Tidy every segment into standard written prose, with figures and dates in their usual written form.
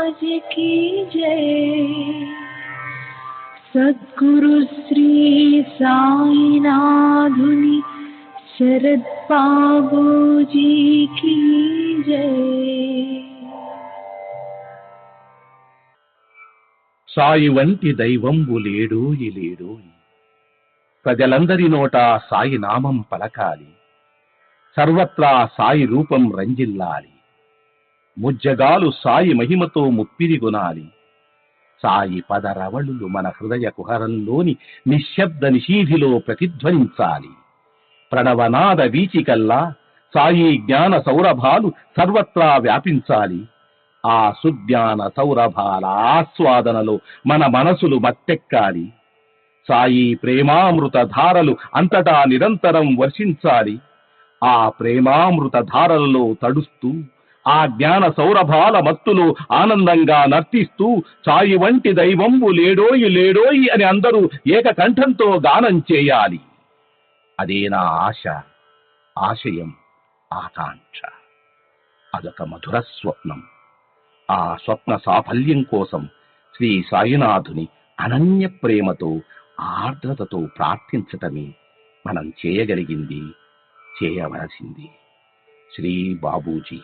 महाराज की जय। सद्गुरु श्री साईनाथुनि शरद बाबूजी की जय। సాయి వంటి దైవంబు లేడోయి లేడోయి, ప్రజలందరి నోట సాయి నామం పలకాలి, సర్వత్రా సాయి రూపం రంజిల్లాలి, ముజ్జగాలు సాయి మహిమతో ముప్పిరిగొనాలి. సాయి పదరవళులు మన హృదయ కుహరంలోని నిశ్శబ్ద నిశీధిలో ప్రతిధ్వనించాలి. ప్రణవనాద వీచికల్లా సాయి జ్ఞాన సౌరభాలు సర్వత్రా వ్యాపించాలి. ఆ సుజ్ఞాన సౌరభాల ఆస్వాదనలో మన మనసులు మత్తెక్కాలి. సాయి ప్రేమామృత ధారలు అంతటా నిరంతరం వర్షించాలి. ఆ ప్రేమామృత ధారలలో తడుస్తూ, ఆ జ్ఞాన సౌరభాల మత్తులో ఆనందంగా నర్తిస్తూ సాయి వంటి దైవంబు లేడోయి లేడోయి అని అందరూ ఏకకంఠంతో గానం చేయాలి. అదే నా ఆశ, ఆశయం, ఆకాంక్ష. అదొక మధుర స్వప్నం. ఆ స్వప్న సాఫల్యం కోసం శ్రీ సాయినాథుని అనన్య ప్రేమతో, ఆర్ద్రతతో ప్రార్థించటమే మనం చేయగలిగింది, చేయవలసింది. శ్రీ బాబూజీ.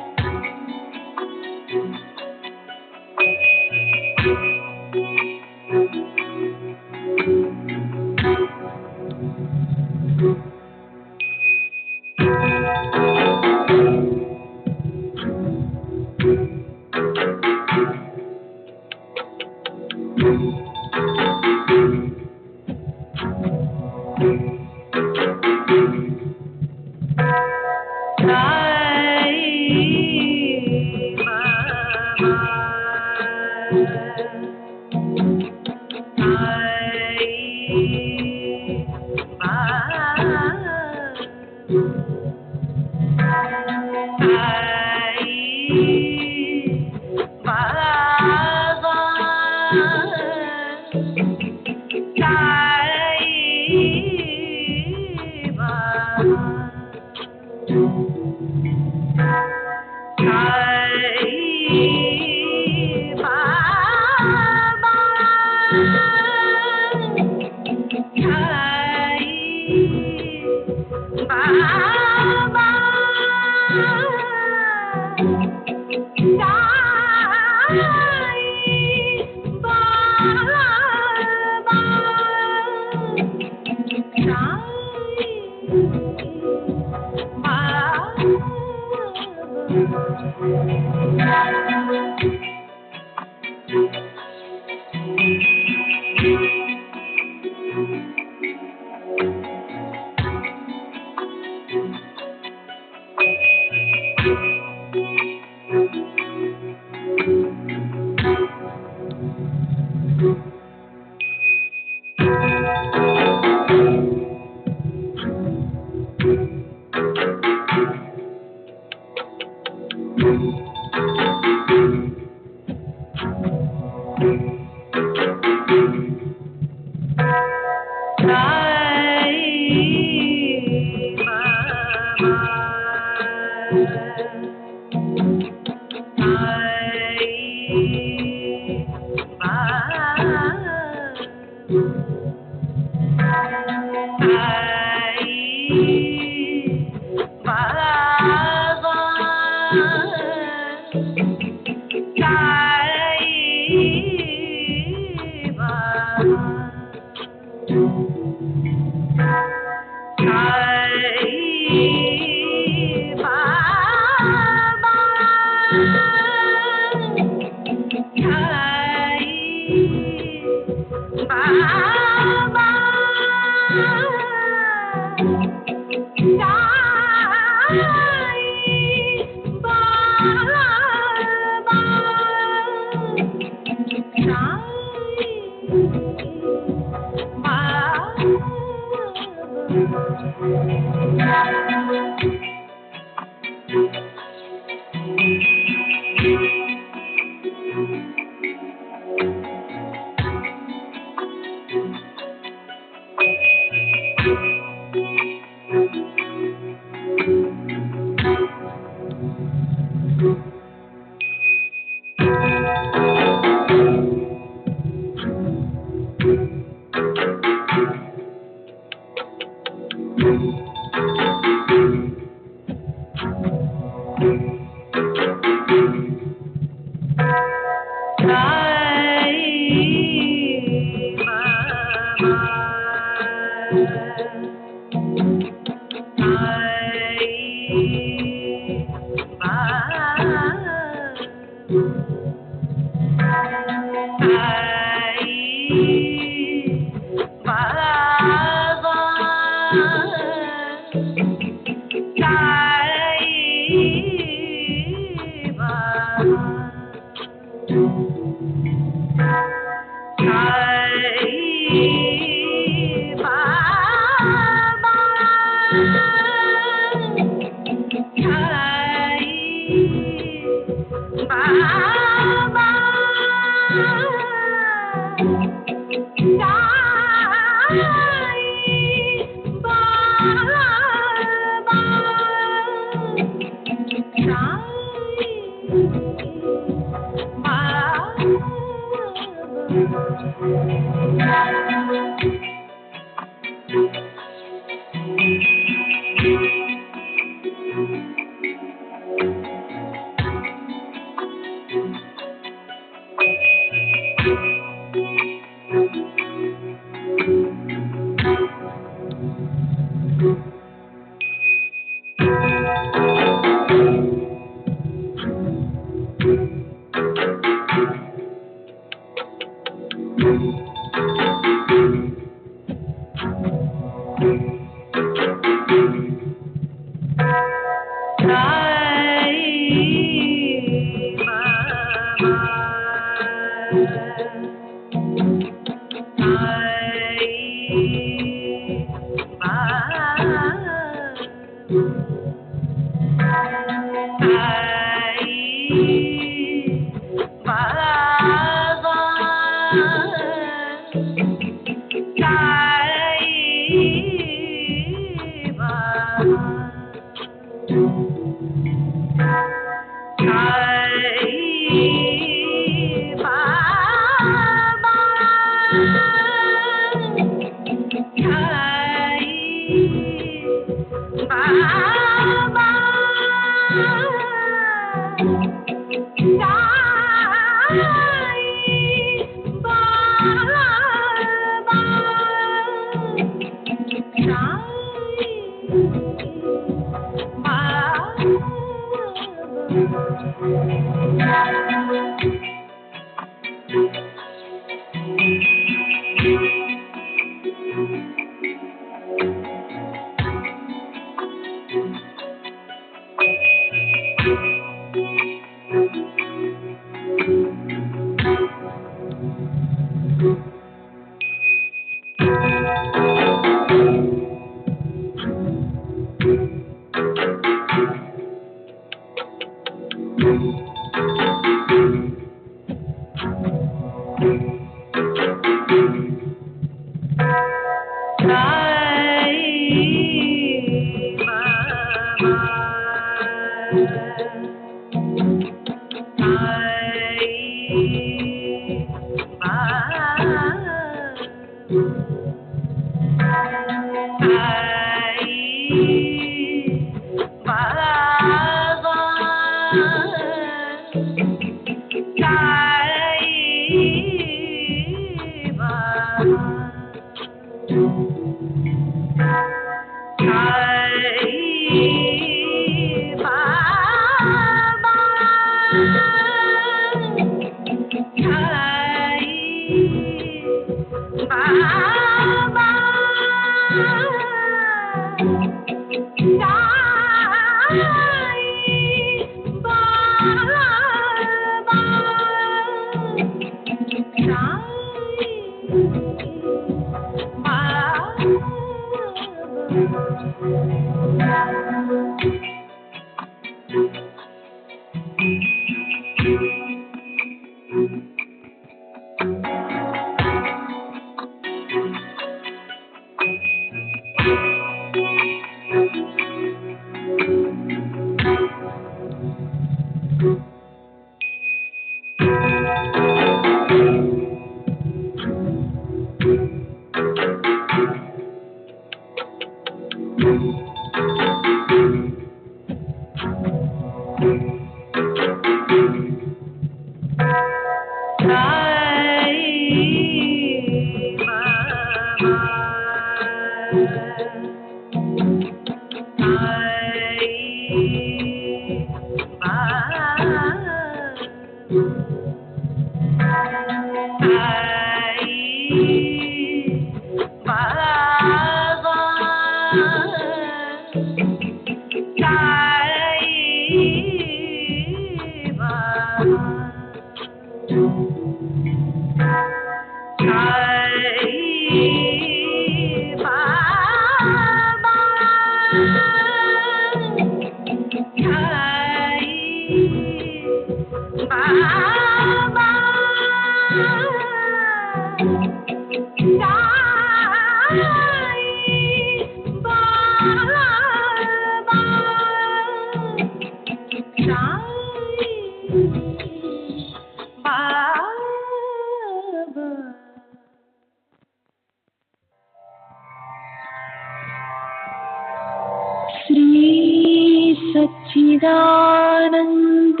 सच्चिदानंद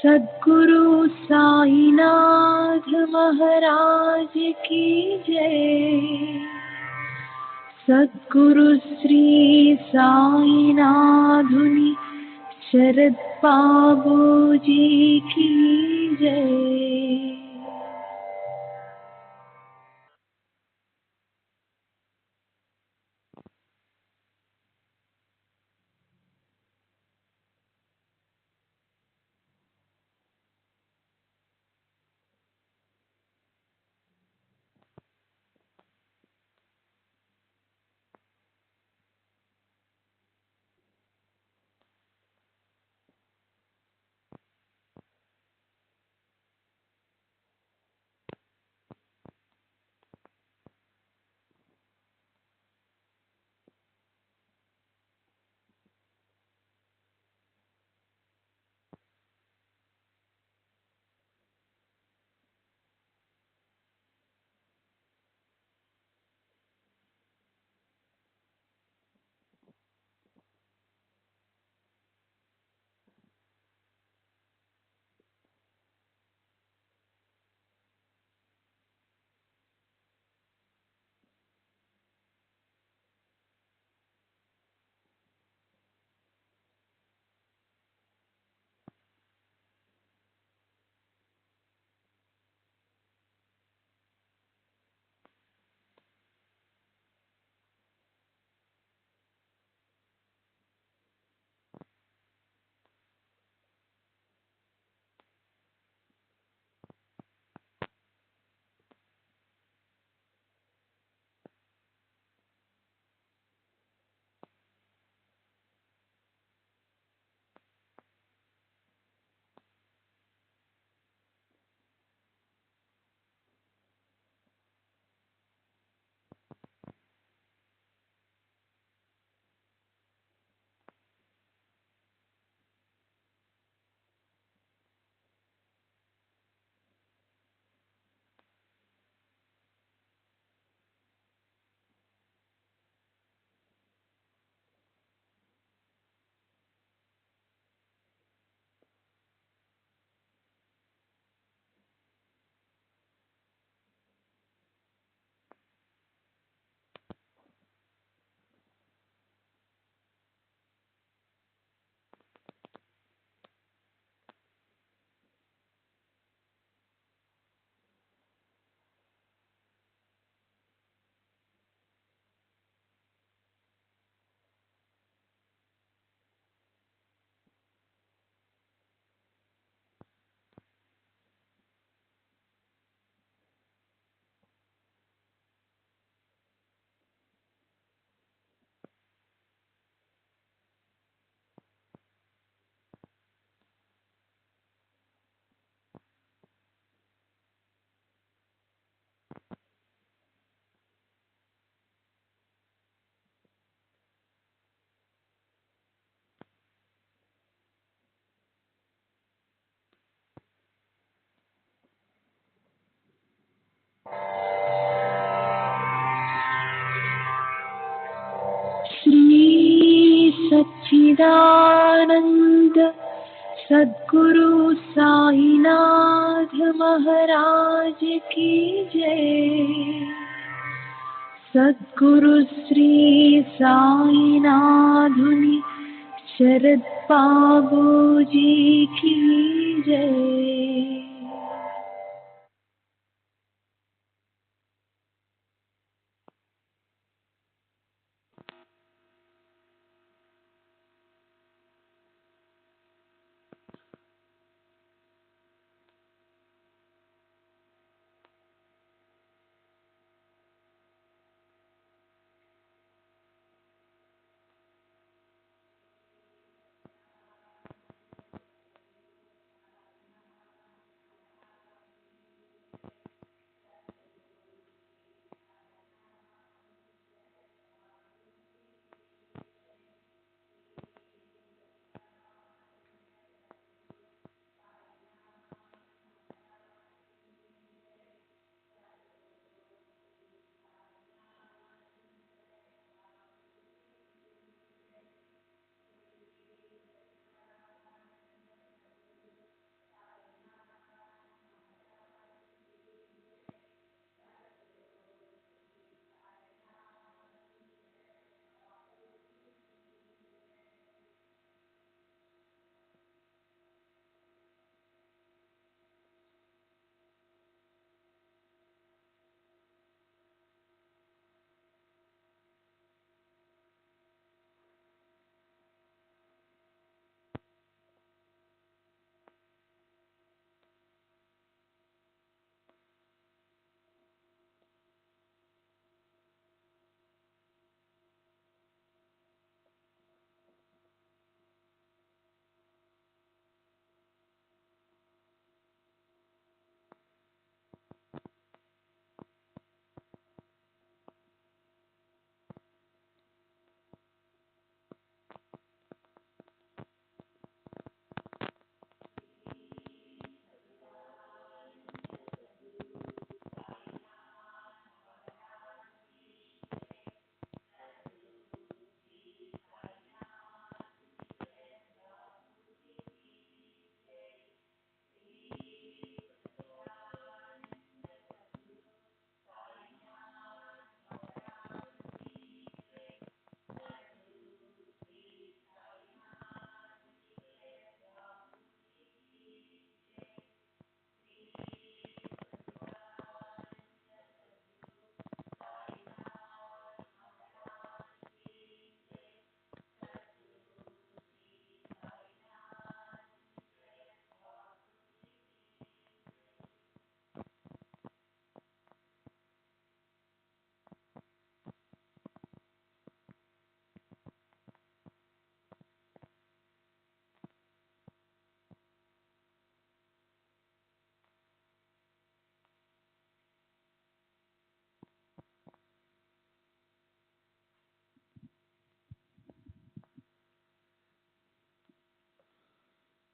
सद्गुरु साईनाथ महाराज की जय। सद्गुरु श्री साईनाथुनि शरद बाबू जी की जय। सच्चिदानंद सद्गुरु साईनाथ महाराज की जय। सद्गुरु श्री साईनाथुनि शरद बाबू जी की जय।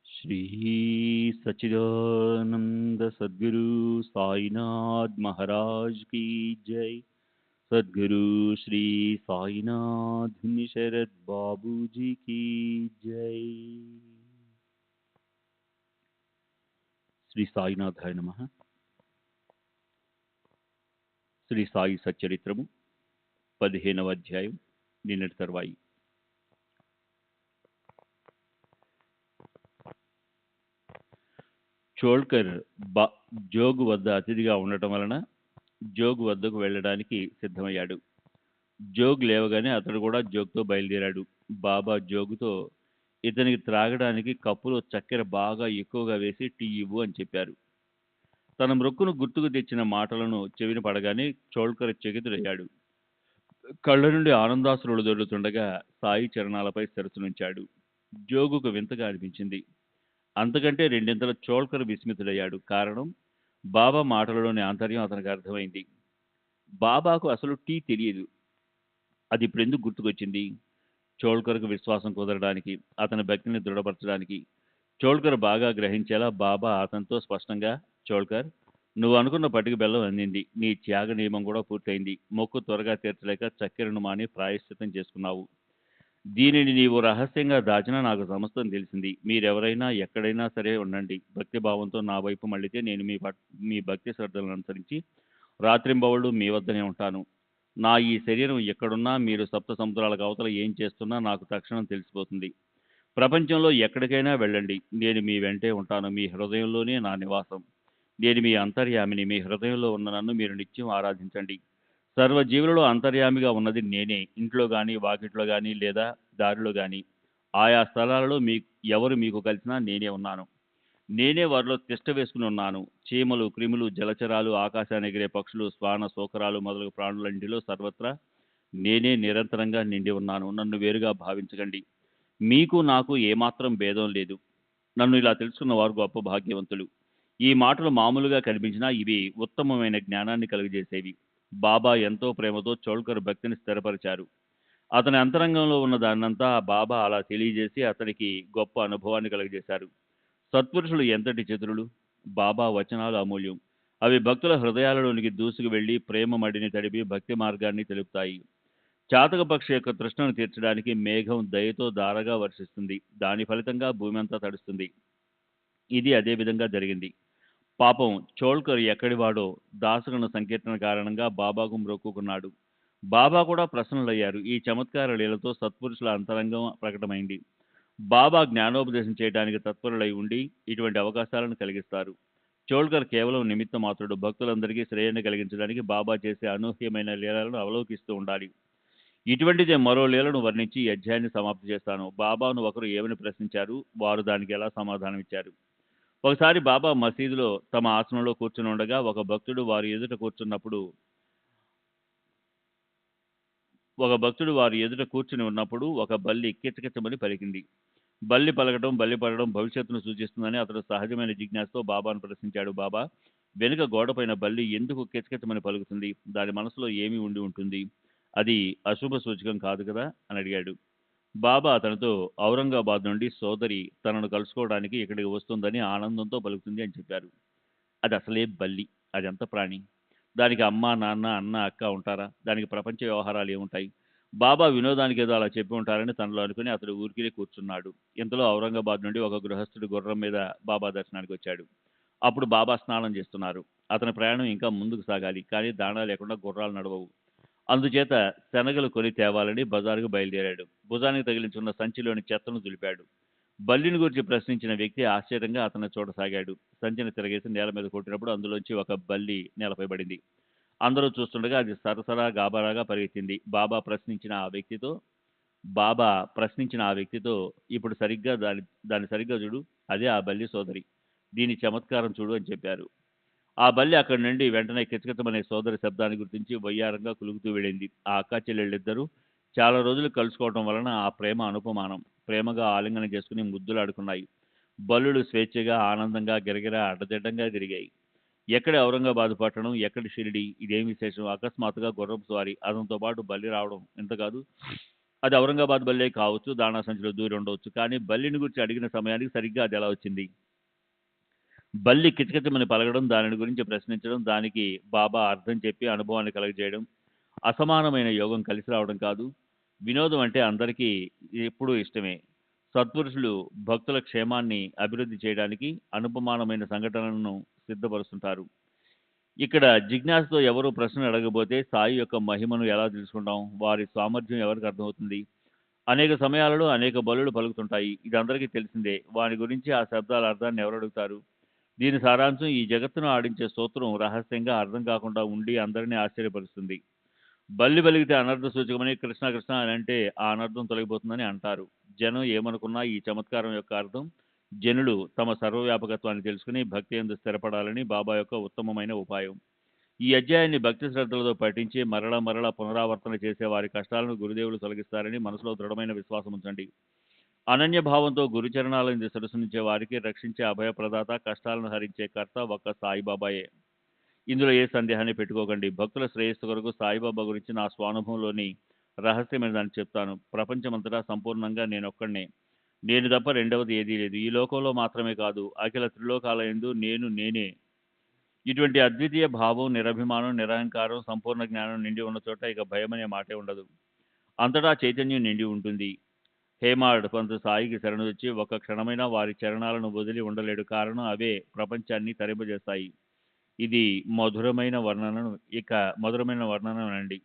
श्री सच्चिदानंद सद्गुरु साईनाथ महाराज की जय। सद्गुरु श्री साईनाथ शरद बाबू जी की जय। श्री साईनाथाय नमः। శ్రీ సాయి సచ్చరిత్రము 15వ అధ్యాయం నిన్నటి తర్వాయి. చోల్కర్ జోగు వద్ద అతిథిగా ఉండటం వలన జోగు వద్దకు వెళ్ళడానికి సిద్ధమయ్యాడు. జోగ్ లేవగానే అతడు కూడా జోగ్తో బయలుదేరాడు. బాబా జోగుతో ఇతనికి త్రాగడానికి కప్పులో చక్కెర బాగా ఎక్కువగా వేసి టీ ఇవ్వు అని చెప్పారు. తన మృక్కును గుర్తుకు తెచ్చిన మాటలను చెవిన పడగానే చోల్కర్ చకితుడయ్యాడు. కళ్ళ నుండి ఆనందాశ్రులు దొరుకుతుండగా సాయి చరణాలపై సరసునుంచాడు. జోగుకు వింతగా అనిపించింది. అంతకంటే రెండింతల చోల్కర్ విస్మితుడయ్యాడు. కారణం, బాబా మాటలలోని ఆంతర్యం అతనికి అర్థమైంది. బాబాకు అసలు టీ తెలియదు. అది ఇప్పుడెందుకు గుర్తుకొచ్చింది? చోల్కర్కు విశ్వాసం కుదరడానికి, అతని భక్తిని దృఢపరచడానికి. చోల్కర్ బాగా గ్రహించేలా బాబా అతనితో స్పష్టంగా, చోల్కర్, నువ్వు అనుకున్న పటిక బెల్లం అందింది. నీ త్యాగ నియమం కూడా పూర్తయింది. మొక్కు త్వరగా తీర్చలేక చక్కెరను మాని ప్రాయశ్చితం చేసుకున్నావు. దీనిని నీవు రహస్యంగా దాచినా నాకు సమస్తం తెలిసింది. మీరెవరైనా ఎక్కడైనా సరే ఉండండి. భక్తి భావంతో నా వైపు మళ్ళితే నేను మీ భక్తి శ్రద్ధలను అనుసరించి రాత్రింబవళ్ళు మీ వద్దనే ఉంటాను. నా ఈ శరీరం ఎక్కడున్నా మీరు సప్త సముద్రాలకు అవతల ఏం చేస్తున్నా నాకు తక్షణం తెలిసిపోతుంది. ప్రపంచంలో ఎక్కడికైనా వెళ్ళండి. నేను మీ వెంటే ఉంటాను. మీ హృదయంలోనే నా నివాసం. నేను మీ అంతర్యామిని. మీ హృదయంలో ఉన్న నన్ను మీరు నిత్యం ఆరాధించండి. సర్వజీవులలో అంతర్యామిగా ఉన్నది నేనే. ఇంట్లో గాని, వాకిట్లో గాని లేదా దారిలో గాని ఆయా స్థలాలలో ఎవరు మీకు కలిసినా నేనే ఉన్నాను. నేనే వారిలో తిష్ట వేసుకుని ఉన్నాను. చీమలు, క్రిములు, జలచరాలు, ఆకాశాన్ని ఎగిరే పక్షులు, శ్వాన, శోకరాలు మొదలగు ప్రాణులన్నిటిలో సర్వత్రా నేనే నిరంతరంగా నిండి ఉన్నాను. నన్ను వేరుగా భావించకండి. మీకు నాకు ఏమాత్రం భేదం లేదు. నన్ను ఇలా తెలుసుకున్న వారు గొప్ప భాగ్యవంతులు. ఈ మాటలు మామూలుగా కనిపించినా ఇవి ఉత్తమమైన జ్ఞానాన్ని కలుగజేసేవి. బాబా ఎంతో ప్రేమతో చోల్కర్ భక్తిని స్థిరపరిచారు. అతని అంతరంగంలో ఉన్న దాన్నంతా బాబా అలా తెలియజేసి అతనికి గొప్ప అనుభవాన్ని కలుగజేశారు. సత్పురుషులు ఎంతటి చతురులు! బాబా వచనాలు అమూల్యం. అవి భక్తుల హృదయాలలోనికి దూసుకు వెళ్లి ప్రేమ మడిని తడిపి భక్తి మార్గాన్ని తెలుపుతాయి. చాతక పక్షి యొక్క తృష్ణను తీర్చడానికి మేఘం దయతో ధారగా వర్షిస్తుంది. దాని ఫలితంగా భూమి అంతా తడుస్తుంది. ఇది అదే విధంగా జరిగింది. పాపం చోల్కర్ ఎక్కడివాడో దాసగణ సంకీర్తన కారణంగా బాబాకు మ్రొక్కుకున్నాడు. బాబా కూడా ప్రసన్నులయ్యారు. ఈ చమత్కార లీలతో సత్పురుషుల అంతరంగం ప్రకటమైంది. బాబా జ్ఞానోపదేశం చేయడానికి తత్పరులై ఉండి ఇటువంటి అవకాశాలను కలిగిస్తారు. చోల్కర్ కేవలం నిమిత్త మాత్రుడు. భక్తులందరికీ శ్రేయాన్ని కలిగించడానికి బాబా చేసే అనూహ్యమైన లీలలను అవలోకిస్తూ ఉండాలి. ఇటువంటిదే మరో లీలను వర్ణించి ఈ అధ్యాయాన్ని సమాప్తి చేస్తాను. బాబాను ఒకరు ఏమని ప్రశ్నించారు, వారు దానికి ఎలా సమాధానం ఇచ్చారు. ఒకసారి బాబా మసీదులో తమ ఆసనంలో కూర్చుని ఉండగా ఒక భక్తుడు వారి ఎదుట కూర్చుని ఉన్నప్పుడు ఒక బల్లి కిచకిచమని పలికింది. బల్లి పలకడం భవిష్యత్తును సూచిస్తుందని అతడు సహజమైన జిజ్ఞాసతో బాబాను ప్రశ్నించాడు. బాబా, వెనుక గోడపైన బల్లి ఎందుకు కిచకిచమని పలుకుతుంది? దాని మనసులో ఏమి ఉండి ఉంటుంది? అది అశుభ సూచకం కాదు కదా అని అడిగాడు. బాబా అతనితో ఔరంగాబాద్ నుండి సోదరి తనను కలుసుకోవడానికి ఇక్కడికి వస్తుందని ఆనందంతో పలుకుతుంది అని చెప్పారు. అది అసలే బల్లి. అదెంత ప్రాణి? దానికి అమ్మ, నాన్న, అన్న, అక్క ఉంటారా? దానికి ప్రపంచ వ్యవహారాలు ఏముంటాయి? బాబా వినోదానికి ఏదో అలా చెప్పి ఉంటారని తనలో అనుకుని అతడు ఊరికినే కూర్చున్నాడు. ఇంతలో ఔరంగాబాద్ నుండి ఒక గృహస్థుడు గుర్రం మీద బాబా దర్శనానికి వచ్చాడు. అప్పుడు బాబా స్నానం చేస్తున్నారు. అతని ప్రయాణం ఇంకా ముందుకు సాగాలి. కానీ దాణా లేకుండా గుర్రాలు నడవవు. అందుచేత శనగలు కొని తేవాలని బజారుకు బయలుదేరాడు. భుజానికి తగిలించున్న సంచిలోని చెత్తను దులిపాడు. బల్లిని గురించి ప్రశ్నించిన వ్యక్తి ఆశ్చర్యంగా అతన్ని చూడసాగాడు. సంచిని తిరగేసి నేల మీద కొట్టినప్పుడు అందులోంచి ఒక బల్లి నేలపై పడింది. అందరూ చూస్తుండగా అది సరసరా గాబరాగా పరిగెత్తింది. బాబా ప్రశ్నించిన ఆ వ్యక్తితో ఇప్పుడు సరిగ్గా దాన్ని సరిగ్గా చూడు, అదే ఆ బల్లి సోదరి. దీని చమత్కారం చూడు అని చెప్పారు. ఆ బల్లి అక్కడి నుండి వెంటనే కిచకిచమనే సోదరి శబ్దాన్ని గుర్తించి వయ్యారంగా కులుకుతూ వెళ్ళింది. ఆ అక్కా చెల్లెళ్ళిద్దరూ చాలా రోజులు కలుసుకోవడం వలన ఆ ప్రేమ అనుపమానం. ప్రేమగా ఆలింగనం చేసుకుని ముద్దులాడుకున్నాయి. బల్లులు స్వేచ్ఛగా, ఆనందంగా గిరగిరా అడ్డదిడ్డంగా తిరిగాయి. ఎక్కడి ఔరంగాబాద్ పట్టణం, ఎక్కడి షిరిడి, ఇదేం విశేషం? అకస్మాత్తుగా గుర్రపు స్వారీ, అతనితో పాటు బల్లి రావడం ఎంత కాదు. అది ఔరంగాబాద్ బల్లే కావచ్చు, దాణా సంచిలో దూరి ఉండవచ్చు. కానీ బల్లిని గురించి అడిగిన సమయానికి సరిగ్గా అది ఎలా వచ్చింది? బల్లి కిచకిచమని పలకడం, దానిని గురించి ప్రశ్నించడం, దానికి బాబా అర్థం చెప్పి అనుభవాన్ని కలగజేయడం అసమానమైన యోగం కలిసి రావడం కాదు. వినోదం అంటే అందరికీ ఎప్పుడూ ఇష్టమే. సత్పురుషులు భక్తుల క్షేమాన్ని అభివృద్ధి చేయడానికి అనుపమానమైన సంఘటనలను సిద్ధపరుస్తుంటారు. ఇక్కడ జిజ్ఞాసతో ఎవరు ప్రశ్నలు అడగబోతే సాయి యొక్క మహిమను ఎలా తెలుసుకుంటాం? వారి సామర్థ్యం ఎవరికి అర్థమవుతుంది? అనేక సమయాలలో అనేక బలులు పలుకుతుంటాయి. ఇది అందరికీ తెలిసిందే. వాని గురించి ఆ శబ్దాల అర్థాన్ని ఎవరు అడుగుతారు? దీని సారాంశం, ఈ జగత్తును ఆడించే స్తోత్రం రహస్యంగా అర్థం కాకుండా ఉండి అందరినీ ఆశ్చర్యపరుస్తుంది. బల్లి పలికితే అనర్థ సూచకమని కృష్ణ కృష్ణ అని అంటే ఆ అనర్థం తొలగిపోతుందని అంటారు. జనం ఏమనుకున్నా ఈ చమత్కారం యొక్క అర్థం జనులు తమ సర్వవ్యాపకత్వాన్ని తెలుసుకుని భక్తి యందు స్థిరపడాలని బాబా యొక్క ఉత్తమమైన ఉపాయం. ఈ అధ్యాయాన్ని భక్తి శ్రద్ధలతో పఠించి మరలా పునరావర్తన చేసే వారి కష్టాలను గురుదేవులు తొలగిస్తారని మనసులో దృఢమైన విశ్వాసం ఉంచండి. అనన్య భావంతో గురుచరణాలను సరసనించే వారికి రక్షించే అభయప్రదాత, కష్టాలను హరించే కర్త ఒక్క సాయిబాబాయే. ఇందులో ఏ సందేహాన్ని పెట్టుకోకండి. భక్తుల శ్రేయస్సు కొరకు సాయిబాబా గురించి నా స్వానుభవంలోని రహస్యమైన దాన్ని చెప్తాను. ప్రపంచమంతటా సంపూర్ణంగా నేనొక్కడినే. నేను తప్ప రెండవది ఏదీ లేదు. ఈ లోకంలో మాత్రమే కాదు, అఖిల త్రిలోకాలయందు నేనే. ఇటువంటి అద్వితీయ భావం, నిరభిమానం, నిరహంకారం, సంపూర్ణ జ్ఞానం నిండి ఉన్న చోట ఇక భయం అనే మాటే ఉండదు. అంతటా చైతన్యం నిండి ఉంటుంది. హేమాడ్ పంతు సాయికి శరణు వచ్చి ఒక్క క్షణమైనా వారి చరణాలను వదిలి ఉండలేడు. కారణం అవే ప్రపంచాన్ని తరింపజేస్తాయి. ఇది మధురమైన వర్ణనండి.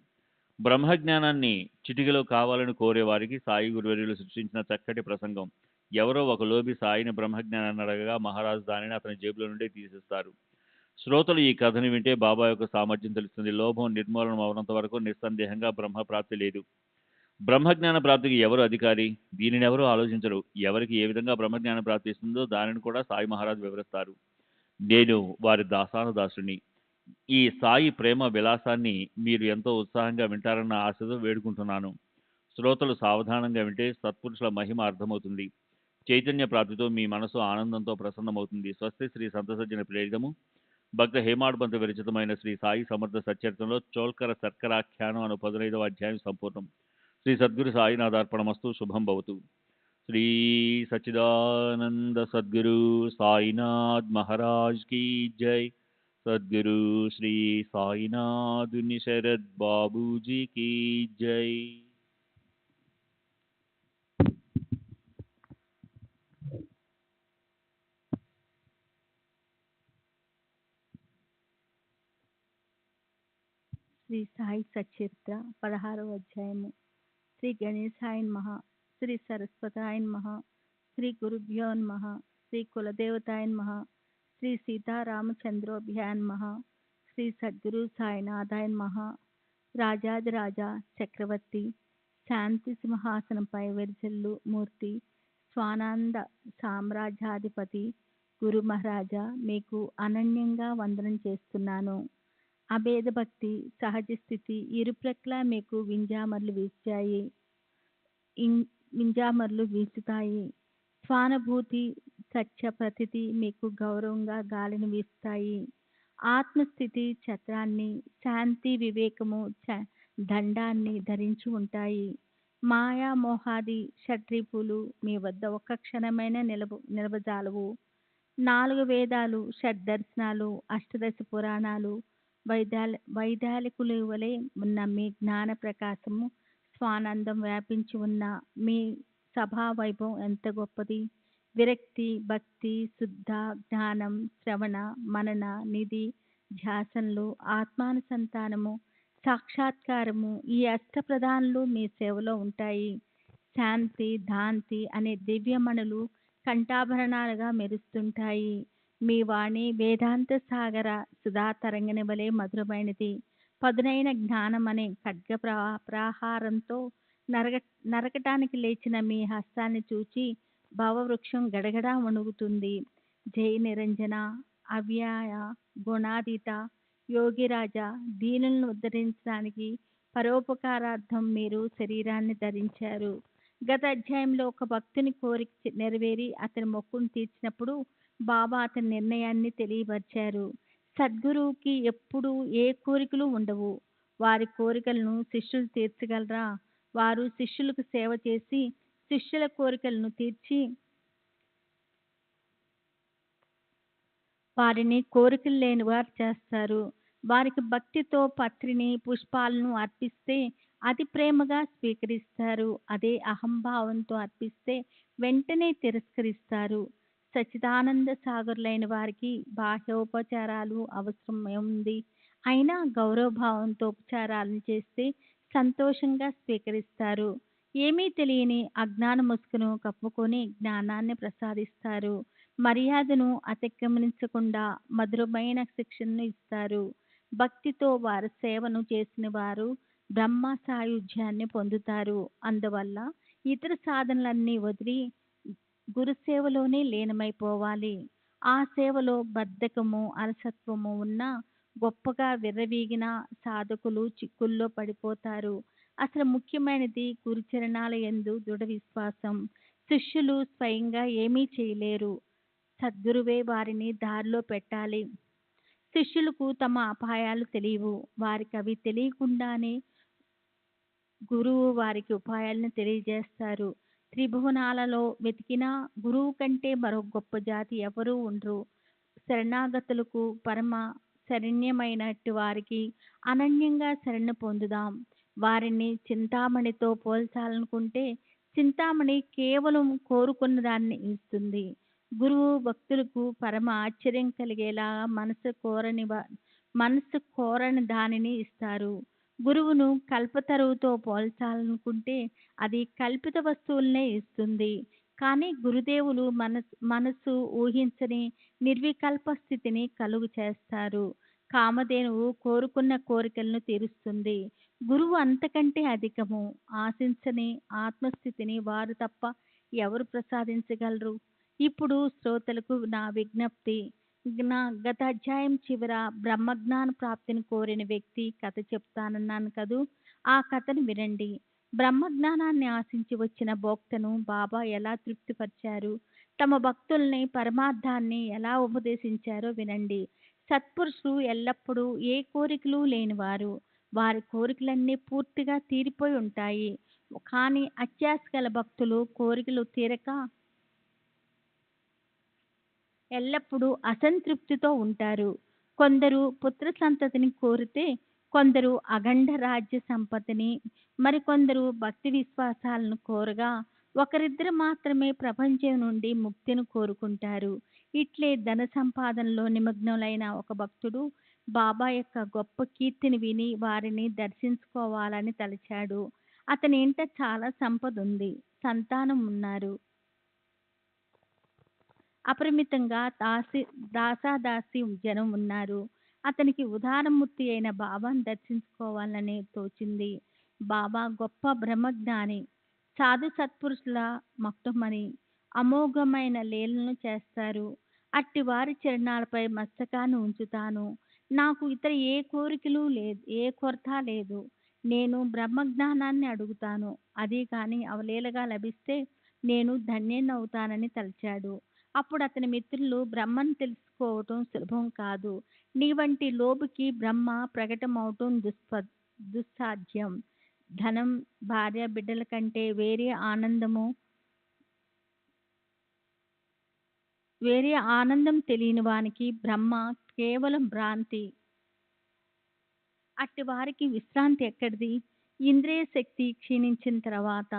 బ్రహ్మజ్ఞానాన్ని చిటికలో కావాలని కోరే వారికి సాయి గురువర్యులు సృష్టించిన చక్కటి ప్రసంగం. ఎవరో ఒక లోబి సాయిని బ్రహ్మజ్ఞానాన్ని అడగగా మహారాజు దానిని అతని జేబులో నుండి తీసిస్తారు. శ్రోతలు ఈ కథను వింటే బాబా యొక్క సామర్థ్యం తెలుస్తుంది. లోభం నిర్మూలనం అవనంత వరకు నిస్సందేహంగా బ్రహ్మ ప్రాప్తి లేదు. బ్రహ్మజ్ఞాన ప్రాప్తికి ఎవరు అధికారి? దీనిని ఎవరు ఆలోచించరు. ఎవరికి ఏ విధంగా బ్రహ్మజ్ఞానం ప్రాప్తిస్తుందో దానిని కూడా సాయి మహారాజు వివరిస్తారు. నేను వారి దాసానుదాసుని. ఈ సాయి ప్రేమ విలాసాన్ని మీరు ఎంతో ఉత్సాహంగా వింటారన్న ఆశతో వేడుకుంటున్నాను. శ్రోతలు సావధానంగా వింటే సత్పురుషుల మహిమ అర్థమవుతుంది. చైతన్య ప్రాప్తితో మీ మనసు ఆనందంతో ప్రసన్నమవుతుంది. స్వస్తి శ్రీ సంతసజ్జన ప్రేరితము భక్త హేమాడ్ పంతు విరచితమైన శ్రీ సాయి సమర్థ సచ్చరిత్రంలో చోల్కర శర్కరాఖ్యానం అను 15వ అధ్యాయం సంపూర్ణం. శ్రీ సద్గురు సాయినాథార్పణమస్తు. శుభం భవతు. శ్రీ సచ్చిదానంద సద్గురు సాయినాథ్ మహారాజ్ की जय. सद्गुरु श्री साईनाथुनि शरद बाबूजी की जय. శ్రీ సాయి సచరిత్ర 16వ అధ్యాయము. శ్రీ గణేశాయ నమః. శ్రీ సరస్వతాయ నమః. శ్రీ గురుభ్యో నమః. శ్రీ కులదేవతాయ నమః. శ్రీ సీతారామచంద్రోభ్యాయ నమః. శ్రీ సద్గురు సాయినాథాయ నమః. రాజాదిరాజ చక్రవర్తి శాంతి సింహాసనంపై వెరిసెల్లు మూర్తి స్వానంద సామ్రాజ్యాధిపతి గురు మహారాజా, మీకు అనన్యంగా వందనం చేస్తున్నాను. అభేద భక్తి సహజ స్థితి ఇరుప్రక్కల మీకు వింజామర్లు వీచుతాయి. స్వానుభూతి సత్య ప్రతితి మీకు గౌరవంగా గాలిని వీస్తాయి. ఆత్మస్థితి ఛత్రాన్ని, శాంతి వివేకము దండాన్ని ధరించి ఉంటాయి. మాయా మోహాది షడ్రిపులు మీ వద్ద ఒక్క క్షణమైన నిలబజాలవు. 4 వేదాలు, షడ్దర్శనాలు, అష్టదశ పురాణాలు, వైదాలికుల వలె ఉన్న మీ జ్ఞాన ప్రకాశము, స్వానందం వ్యాపించి ఉన్న మీ సభా వైభవం ఎంత గొప్పది. విరక్తి, భక్తి, శుద్ధ, జ్ఞానం, శ్రవణ, మనన, నిధి, ధ్యాసనలు, ఆత్మానుసంతానము, సాక్షాత్కారము ఈ అష్టప్రధానులు మీ సేవలో ఉంటాయి. శాంతి, దాంతి అనే దివ్యమణులు కంఠాభరణాలుగా మెరుస్తుంటాయి. మీ వాణి వేదాంత సాగర సుధా తరంగిణి వలె మధురమైనది. పదునైన జ్ఞానం అనే ఖడ్గ ప్రహారంతో నరకటానికి లేచిన మీ హస్తాన్ని చూచి భవవృక్షం గడగడా వణుగుతుంది. జై నిరంజన, అవ్యయ, గుణాతీత, యోగిరాజా, దీనులను ఉద్ధరించడానికి పరోపకారార్థం మీరు శరీరాన్ని ధరించారు. గత అధ్యాయంలో ఒక భక్తుని కోరిక నెరవేరి అతని మొక్కును తీర్చినప్పుడు బాబా అతని నిర్ణయాన్ని తెలియపరిచారు. సద్గురువుకి ఎప్పుడు ఏ కోరికలు ఉండవు. వారి కోరికలను శిష్యులు తీర్చగలరా? వారు శిష్యులకు సేవ చేసి శిష్యుల కోరికలను తీర్చి వారిని కోరికలు లేని వారు చేస్తారు. వారికి భక్తితో పత్రిని, పుష్పాలను అర్పిస్తే అతి ప్రేమగా స్వీకరిస్తారు. అదే అహంభావంతో అర్పిస్తే వెంటనే తిరస్కరిస్తారు. సచ్చిదానంద సాగరులైన వారికి బాహ్యోపచారాలు అవసరం ఏముంది? అయినా గౌరవభావంతో ఉపచారాలను చేస్తే సంతోషంగా స్వీకరిస్తారు. ఏమీ తెలియని అజ్ఞాన ముసుగును కప్పుకొని జ్ఞానాన్ని ప్రసాదిస్తారు. మర్యాదను అతిక్రమించకుండా మధురమైన శిక్షణను ఇస్తారు. భక్తితో వారి సేవను చేసిన వారు బ్రహ్మ సాయుధ్యాన్ని పొందుతారు. అందువల్ల ఇతర సాధనలన్నీ వదిలి గురుసేవలోనే లీనమైపోవాలి. ఆ సేవలో బద్ధకము, అలసత్వము ఉన్న గొప్పగా విర్రవీగిన సాధకులు చిక్కుల్లో పడిపోతారు. అసలు ముఖ్యమైనది గురుచరణాల యందు దృఢ విశ్వాసం. శిష్యులు స్వయంగా ఏమీ చేయలేరు. సద్గురువే వారిని దారిలో పెట్టాలి. శిష్యులకు తమ అపాయాలు తెలియవు. వారికి అవి తెలియకుండానే గురువు వారికి ఉపాయాలను తెలియజేస్తారు. త్రిభువనాలలో వెతికినా గురువు కంటే మరో గొప్ప జాతి ఎవరూ ఉండరు. శరణాగతులకు పరమ శరణ్యమైనట్టు వారికి అనన్యంగా శరణు పొందుదాం. వారిని చింతామణితో పోల్చాలనుకుంటే చింతామణి కేవలం కోరుకున్న దాన్ని ఇస్తుంది. గురువు భక్తులకు పరమ ఆశ్చర్యం కలిగేలా మనసు కోరని దానిని ఇస్తారు. గురువును కల్పతరువుతో పోల్చాలనుకుంటే అది కల్పిత వస్తువులనే ఇస్తుంది. కానీ గురుదేవులు మనసు ఊహించని నిర్వికల్ప స్థితిని కలుగు చేస్తారు. కామధేనువు కోరుకున్న కోరికలను తీరుస్తుంది. గురువు అంతకంటే అధికము. ఆశించని ఆత్మస్థితిని వారు తప్ప ఎవరు ప్రసాదించగలరు? ఇప్పుడు శ్రోతలకు నా విజ్ఞప్తి. నా గత అధ్యాయం చివర బ్రహ్మజ్ఞాన ప్రాప్తిని కోరిన వ్యక్తి కథ చెప్తానన్నాను కదూ! ఆ కథను వినండి. బ్రహ్మజ్ఞానాన్ని ఆశించి వచ్చిన భోక్తను బాబా ఎలా తృప్తిపరిచారు, తమ భక్తుల్ని పరమార్థాన్ని ఎలా ఉపదేశించారో వినండి. సత్పురుషులు ఎల్లప్పుడూ ఏ కోరికలు లేనివారు. వారి కోరికలన్నీ పూర్తిగా తీరిపోయి ఉంటాయి. కానీ అత్యాశ గల భక్తులు కోరికలు తీరక ఎల్లప్పుడూ అసంతృప్తితో ఉంటారు. కొందరు పుత్ర సంతతిని కోరితే, కొందరు అఖండ రాజ్య సంపత్తిని, మరికొందరు భక్తి విశ్వాసాలను కోరగా, ఒకరిద్దరు మాత్రమే ప్రపంచం నుండి ముక్తిని కోరుకుంటారు. ఇట్లే ధన సంపాదనలో నిమగ్నులైన ఒక భక్తుడు బాబా యొక్క గొప్ప కీర్తిని విని వారిని దర్శించుకోవాలని తలచాడు. అతని ఇంట చాలా సంపద ఉంది, సంతానం ఉన్నారు, అపరిమితంగా దాసాదాసి జనం ఉన్నారు. అతనికి ఉదారమూర్తి అయిన బాబాను దర్శించుకోవాలని తోచింది. బాబా గొప్ప బ్రహ్మజ్ఞాని, సాధు సత్పురుషుల మక్తుమని అమోఘమైన లీలలను చేస్తారు. అట్టి వారి చరణాలపై మస్తకాన్ని ఉంచుతాను. నాకు ఇతర ఏ కోరికలు లేదు, ఏ కొరత లేదు. నేను బ్రహ్మజ్ఞానాన్ని అడుగుతాను. అది కానీ అవలీలగా లభిస్తే నేను ధన్యనవుతానని తలచాడు. అప్పుడు అతని మిత్రులు, బ్రహ్మను తెలుసుకోవటం సులభం కాదు. నీ వంటి లోబికి బ్రహ్మ ప్రకటమవటం దుస్సాధ్యం. ధనం, భార్య, బిడ్డల కంటే వేరే ఆనందం తెలియని వానికి బ్రహ్మ కేవలం భ్రాంతి. అట్టి వారికి విశ్రాంతి ఎక్కడిది? ఇంద్రియ శక్తి క్షీణించిన తర్వాత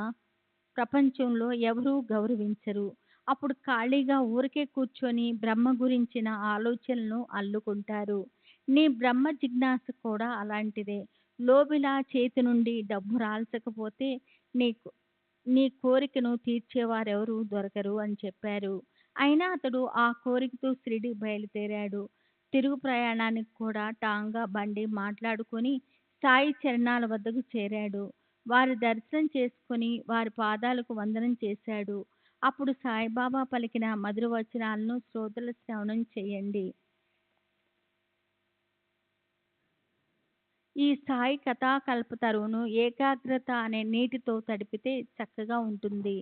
ప్రపంచంలో ఎవరూ గౌరవించరు. అప్పుడు ఖాళీగా ఊరికే కూర్చొని బ్రహ్మ గురించిన ఆలోచనలను అల్లుకుంటారు. నీ బ్రహ్మ జిజ్ఞాస కూడా అలాంటిదే. లోబిలా చేతి నుండి డబ్బు రాల్చకపోతే నీ కోరికను తీర్చేవారెవరూ దొరకరు అని చెప్పారు. అయినా అతడు ఆ కోరికతో షిరిడి బయలుదేరాడు. తిరుగు ప్రయాణానికి కూడా టాంగా బండి మాట్లాడుకొని సాయి చరణాల వద్దకు చేరాడు. వారి దర్శనం చేసుకుని వారి పాదాలకు వందనం చేశాడు. అప్పుడు సాయిబాబా పలికిన మధుర వచనాలను శ్రోతలు శ్రవణం చేయండి. ఈ సాయి కథాకల్పతరువును ఏకాగ్రత అనే నీటితో తడిపితే చక్కగా ఉంటుంది.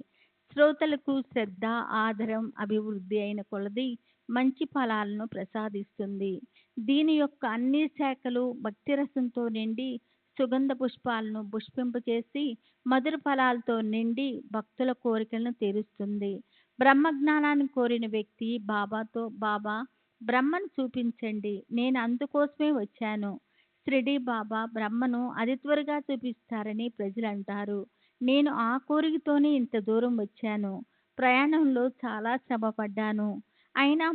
శ్రోతలకు శ్రద్ధ, ఆదరం అభివృద్ధి అయిన కొలది మంచి ఫలాలను ప్రసాదిస్తుంది. దీని యొక్క అన్ని శాఖలు భక్తిరసంతో నిండి సుగంధ పుష్పాలను పుష్పింపచేసి మధుర ఫలాలతో నిండి భక్తుల కోరికలను తీరుస్తుంది. బ్రహ్మజ్ఞానాన్ని కోరిన వ్యక్తి బాబాతో, బాబా బ్రహ్మను చూపించండి, నేను అందుకోసమే వచ్చాను. షిరిడి బాబా బ్రహ్మను అతి త్వరగా చూపిస్తారని ప్రజలు అంటారు. నేను ఆ కోరికతోనే ఇంత దూరం వచ్చాను. ప్రయాణంలో చాలా శ్రమ పడ్డాను. అయినా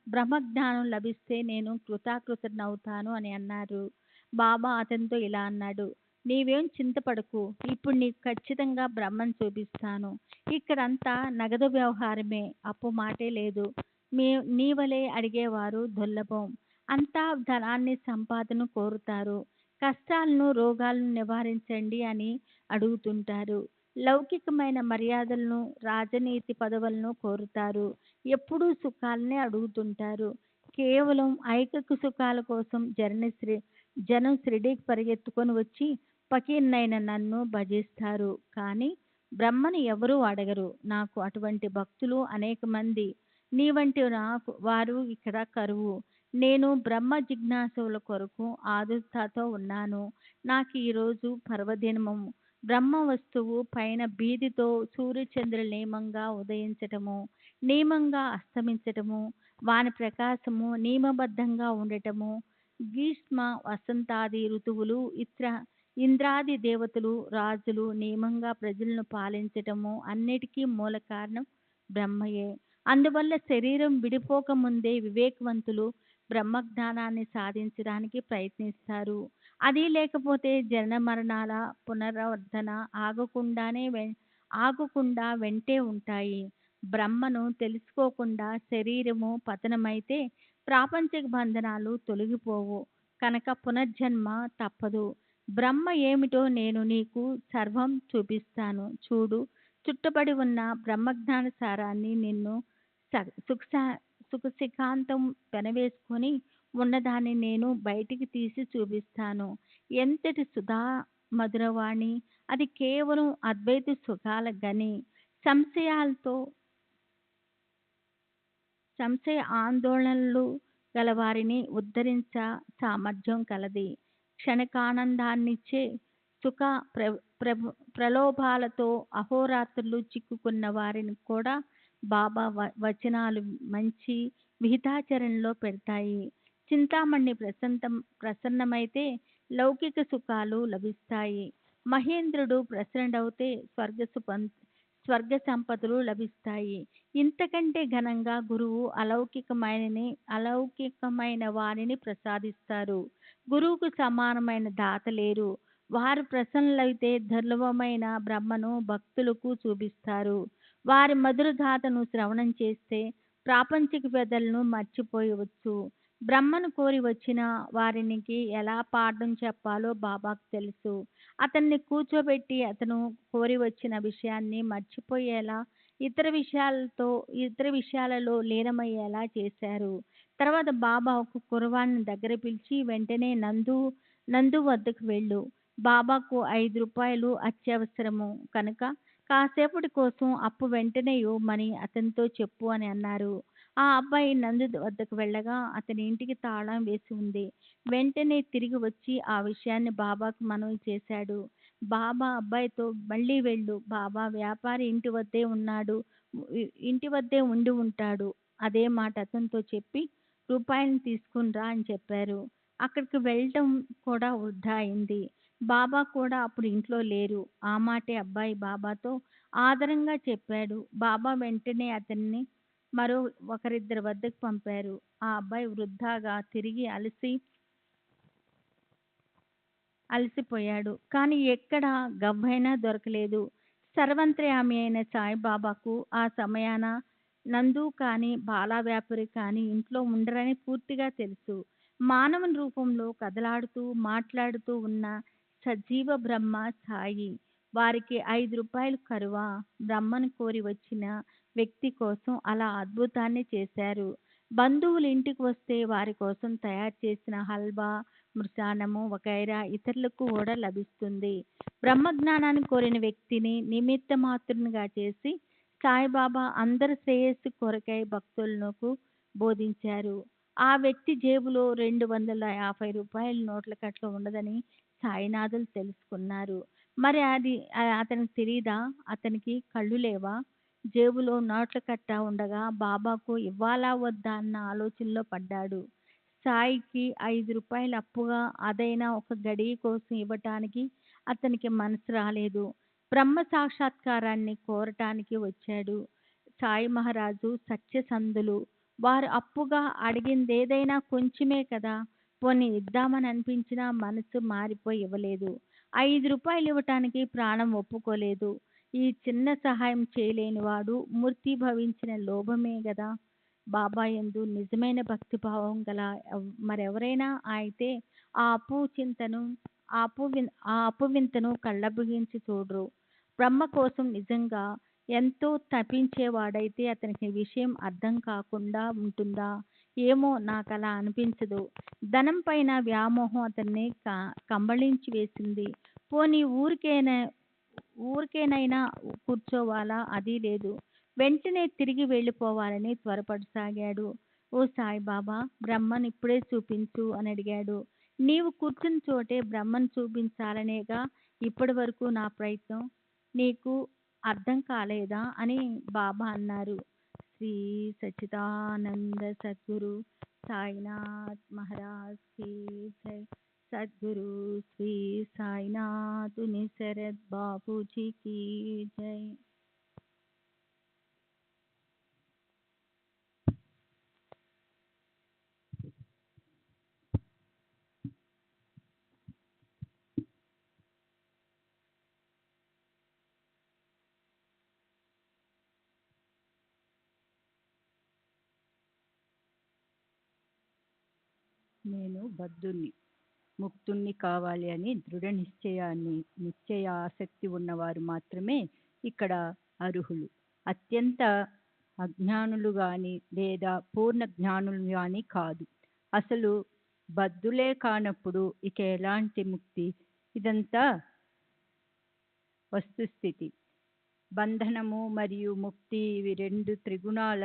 బ్రహ్మజ్ఞానం లభిస్తే నేను కృతాకృతనవుతాను అని అన్నారు. బాబా అతనితో ఇలా అన్నాడు, నీవేం చింతపడకు, ఇప్పుడు నీకు ఖచ్చితంగా బ్రహ్మను చూపిస్తాను. ఇక్కడంతా నగదు వ్యవహారమే, అప్పు మాటే లేదు. నీ వలె అడిగేవారు దుర్లభం. అంతా ధనాన్ని, సంపాదన కోరుతారు. కష్టాలను, రోగాలను నివారించండి అని అడుగుతుంటారు. లౌకికమైన మర్యాదలను, రాజనీతి పదవులను కోరుతారు. ఎప్పుడూ సుఖాలనే అడుగుతుంటారు. కేవలం ఐకకు సుఖాల కోసం జనం షిరిడీకి పరిగెత్తుకొని వచ్చి ఫకీర్నైన నన్ను భజిస్తారు. కానీ బ్రహ్మను ఎవరూ అడగరు. నాకు అటువంటి భక్తులు అనేక మంది. నీ వంటి వారు ఇక్కడ కరువు. నేను బ్రహ్మ జిజ్ఞాసుల కొరకు ఆదుర్తతో ఉన్నాను. నాకు ఈరోజు పర్వదినము. బ్రహ్మ వస్తువు పైన బీదితో సూర్యచంద్రుల నియమంగా ఉదయించటము, నియమంగా అస్తమించటము, వాని ప్రకాశము నియమబద్ధంగా ఉండటము, గ్రీష్మ వసంతాది ఋతువులు ఇంద్రాది దేవతలు, రాజులు నియమంగా ప్రజలను పాలించటము అన్నిటికీ మూల కారణం బ్రహ్మయే. అందువల్ల శరీరం విడిపోక ముందే వివేకవంతులు బ్రహ్మజ్ఞానాన్ని సాధించడానికి ప్రయత్నిస్తారు. అది లేకపోతే జనన మరణాల పునరావర్తన ఆగకుండా వెంటే ఉంటాయి. బ్రహ్మను తెలుసుకోకుండా శరీరము పతనమైతే ప్రాపంచిక బంధనాలు తొలగిపోవు. కనుక పునర్జన్మ తప్పదు. బ్రహ్మ ఏమిటో నేను నీకు సర్వం చూపిస్తాను. చూడు, చుట్టబడి ఉన్న బ్రహ్మజ్ఞాన సారాన్ని నిన్ను సుఖసికాంతం పెనవేసుకొని ఉన్నదాన్ని నేను బయటికి తీసి చూపిస్తాను. ఎంతటి సుధా మధురవాణి! అది కేవలం అద్వైత సుఖాల గని. సంశయాలతో సంశయ ఆందోళనలు గలవారిని ఉద్ధరించ సామర్థ్యం కలది. క్షణికానందాన్నిచ్చే సుఖ ప్రలోభాలతో అహోరాత్రులు చిక్కుకున్న వారిని కూడా బాబా వచనాలు మంచి విహితాచరణలో పెడతాయి. చింతామణి ప్రసన్నమైతే లౌకిక సుఖాలు లభిస్తాయి. మహేంద్రుడు ప్రసన్నుడవుతే స్వర్గ సంపదలు లభిస్తాయి. ఇంతకంటే ఘనంగా గురువు అలౌకికమైన వారిని ప్రసాదిస్తారు. గురువుకు సమానమైన దాత లేరు. వారు ప్రసన్నులైతే దుర్లభమైన బ్రహ్మను భక్తులకు చూపిస్తారు. వారి మధుర గాథను శ్రవణం చేస్తే ప్రాపంచిక వ్యధలను మర్చిపోయవచ్చు. బ్రహ్మను కోరి వచ్చిన వారికి ఎలా పాఠం చెప్పాలో బాబాకు తెలుసు. అతన్ని కూర్చోబెట్టి అతను కోరి వచ్చిన విషయాన్ని మర్చిపోయేలా ఇతర విషయాలలో లీనమయ్యేలా చేశారు. తర్వాత బాబా ఒక కుర్రవాణ్ణి దగ్గర పిలిచి, వెంటనే నందు వద్దకు వెళ్ళు. బాబాకు 5 రూపాయలు అత్యవసరము కనుక కాసేపటి కోసం అప్పు వెంటనే ఇవ్వమని అతనితో చెప్పు అని అన్నారు. ఆ అబ్బాయి నందు వద్దకు వెళ్ళగా అతని ఇంటికి తాళం వేసి ఉంది. వెంటనే తిరిగి వచ్చి ఆ విషయాన్ని బాబాకు మనవి చేశాడు. బాబా అబ్బాయితో, మళ్ళీ వెళ్ళు, బాబా వ్యాపారి ఇంటి వద్దే ఉండి ఉంటాడు. అదే మాట అతనితో చెప్పి రూపాయలను తీసుకుని రా అని చెప్పారు. అక్కడికి వెళ్ళటం కూడా వృధా అయింది. బాబా కూడా అప్పుడు ఇంట్లో లేరు. ఆ మాటే అబ్బాయి బాబాతో ఆదరంగా చెప్పాడు. బాబా వెంటనే అతన్ని మరో ఒకరిద్దరి వద్దకు పంపారు. ఆ అబ్బాయి వృద్ధాగా తిరిగి అలసిపోయాడు. కానీ ఎక్కడ గవ్వైనా దొరకలేదు. సర్వంతర్యామి అయిన సాయిబాబాకు ఆ సమయాన నందు కానీ బాలా వ్యాపారి కానీ ఇంట్లో ఉండరని పూర్తిగా తెలుసు. మానవుని రూపంలో కదలాడుతూ మాట్లాడుతూ ఉన్న సజీవ బ్రహ్మ సాయి. వారికి 5 రూపాయలు కరువా? బ్రహ్మను కోరి వచ్చిన వ్యక్తి కోసం అలా అద్భుతాన్ని చేశారు. బంధువులు ఇంటికి వస్తే వారి కోసం తయారు చేసిన హల్వా, మృషాన్నము వగైరా ఇతరులకు కూడా లభిస్తుంది. బ్రహ్మజ్ఞానాన్ని కోరిన వ్యక్తిని నిమిత్త మాత్రునిగా చేసి సాయిబాబా అందరి శ్రేయస్సు కొరకై భక్తులకు బోధించారు. ఆ వ్యక్తి జేబులో 250 రూపాయల నోట్ల కట్ల ఉండదని సాయినాథులు తెలుసుకున్నారు. మరి అది అతనికి తెలీదా? అతనికి కళ్ళు లేవా? జేబులో నోట్ల కట్ట ఉండగా బాబాకు ఇవ్వాలా వద్దా అన్న ఆలోచనలో పడ్డాడు. సాయికి 5 రూపాయలు అప్పుగా అదైనా ఒక గడియ కోసం ఇవ్వటానికి అతనికి మనసు రాలేదు. బ్రహ్మ సాక్షాత్కారాన్ని కోరటానికి వచ్చాడు. సాయి మహారాజు సత్యసంధులు. వారు అప్పుగా అడిగిందేదైనా కొంచెమే కదా, పోనీ ఇద్దామని అనిపించినా మనసు మారిపోయి ఇవ్వలేదు. 5 రూపాయలు ఇవ్వటానికి ప్రాణం ఒప్పుకోలేదు. ఈ చిన్న సహాయం చేయలేనివాడు మూర్తి భవించిన లోభమే గదా. బాబా యందు నిజమైన భక్తిభావం గల మరెవరైనా అయితే ఆ అపువింతను కళ్ళబుగించి చూడరు. బ్రహ్మ కోసం నిజంగా ఎంతో తపించేవాడైతే అతనికి విషయం అర్థం కాకుండా ఉంటుందా? ఏమో, నాకలా అనిపించదు. ధనం పైన వ్యామోహం అతన్ని కంబళించి వేసింది. పోనీ ఊరికేనైనా కూర్చోవాలా? అది లేదు. వెంటనే తిరిగి వెళ్ళిపోవాలని త్వరపడసాగాడు. ఓ సాయిబాబా, బ్రహ్మను ఇప్పుడే చూపించు అని అడిగాడు. నీవు కూర్చున్న చోటే బ్రహ్మను చూపించాలనేగా ఇప్పటి వరకు నా ప్రయత్నం. నీకు అర్థం కాలేదా అని బాబా అన్నారు. శ్రీ సచ్చిదానంద సద్గురు సాయినాథ్ మహారాజ్ కీ జై. సద్గురు శ్రీ సాయినాథుని శరత్ బాబూజీకి జై. నేను బద్ధుణ్ణి, ముక్తుణ్ణి కావాలి అని దృఢ నిశ్చయ ఆసక్తి ఉన్నవారు మాత్రమే ఇక్కడ అర్హులు. అత్యంత అజ్ఞానులు కానీ లేదా పూర్ణ జ్ఞానులు కానీ కాదు. అసలు బద్ధులే కానప్పుడు ఇక ఎలాంటి ముక్తి? ఇదంతా వస్తుస్థితి. బంధనము మరియు ముక్తి ఇవి రెండు త్రిగుణాల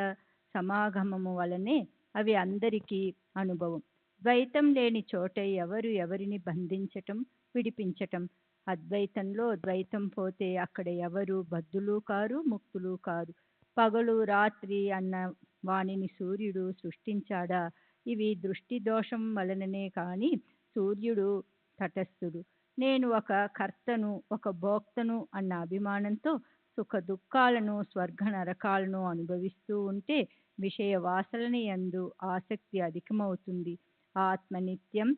సమాగమము వలనే అవి అందరికీ అనుభవం. ద్వైతం లేని చోట ఎవరు ఎవరిని బంధించటం, విడిపించటం? అద్వైతంలో ద్వైతం పోతే అక్కడ ఎవరు బద్ధులు కారు, ముక్తులు కారు. పగలు రాత్రి అన్న వానిని సూర్యుడు సృష్టించాడా? ఇవి దృష్టి దోషం వలననే కాని సూర్యుడు తటస్థుడు. నేను ఒక కర్తను, ఒక భోక్తను అన్న అభిమానంతో సుఖ దుఃఖాలను, స్వర్గ నరకాలను అనుభవిస్తూ ఉంటే విషయ వాసనని యందు ఆసక్తి అధికమవుతుంది. ఆత్మ నిత్యం,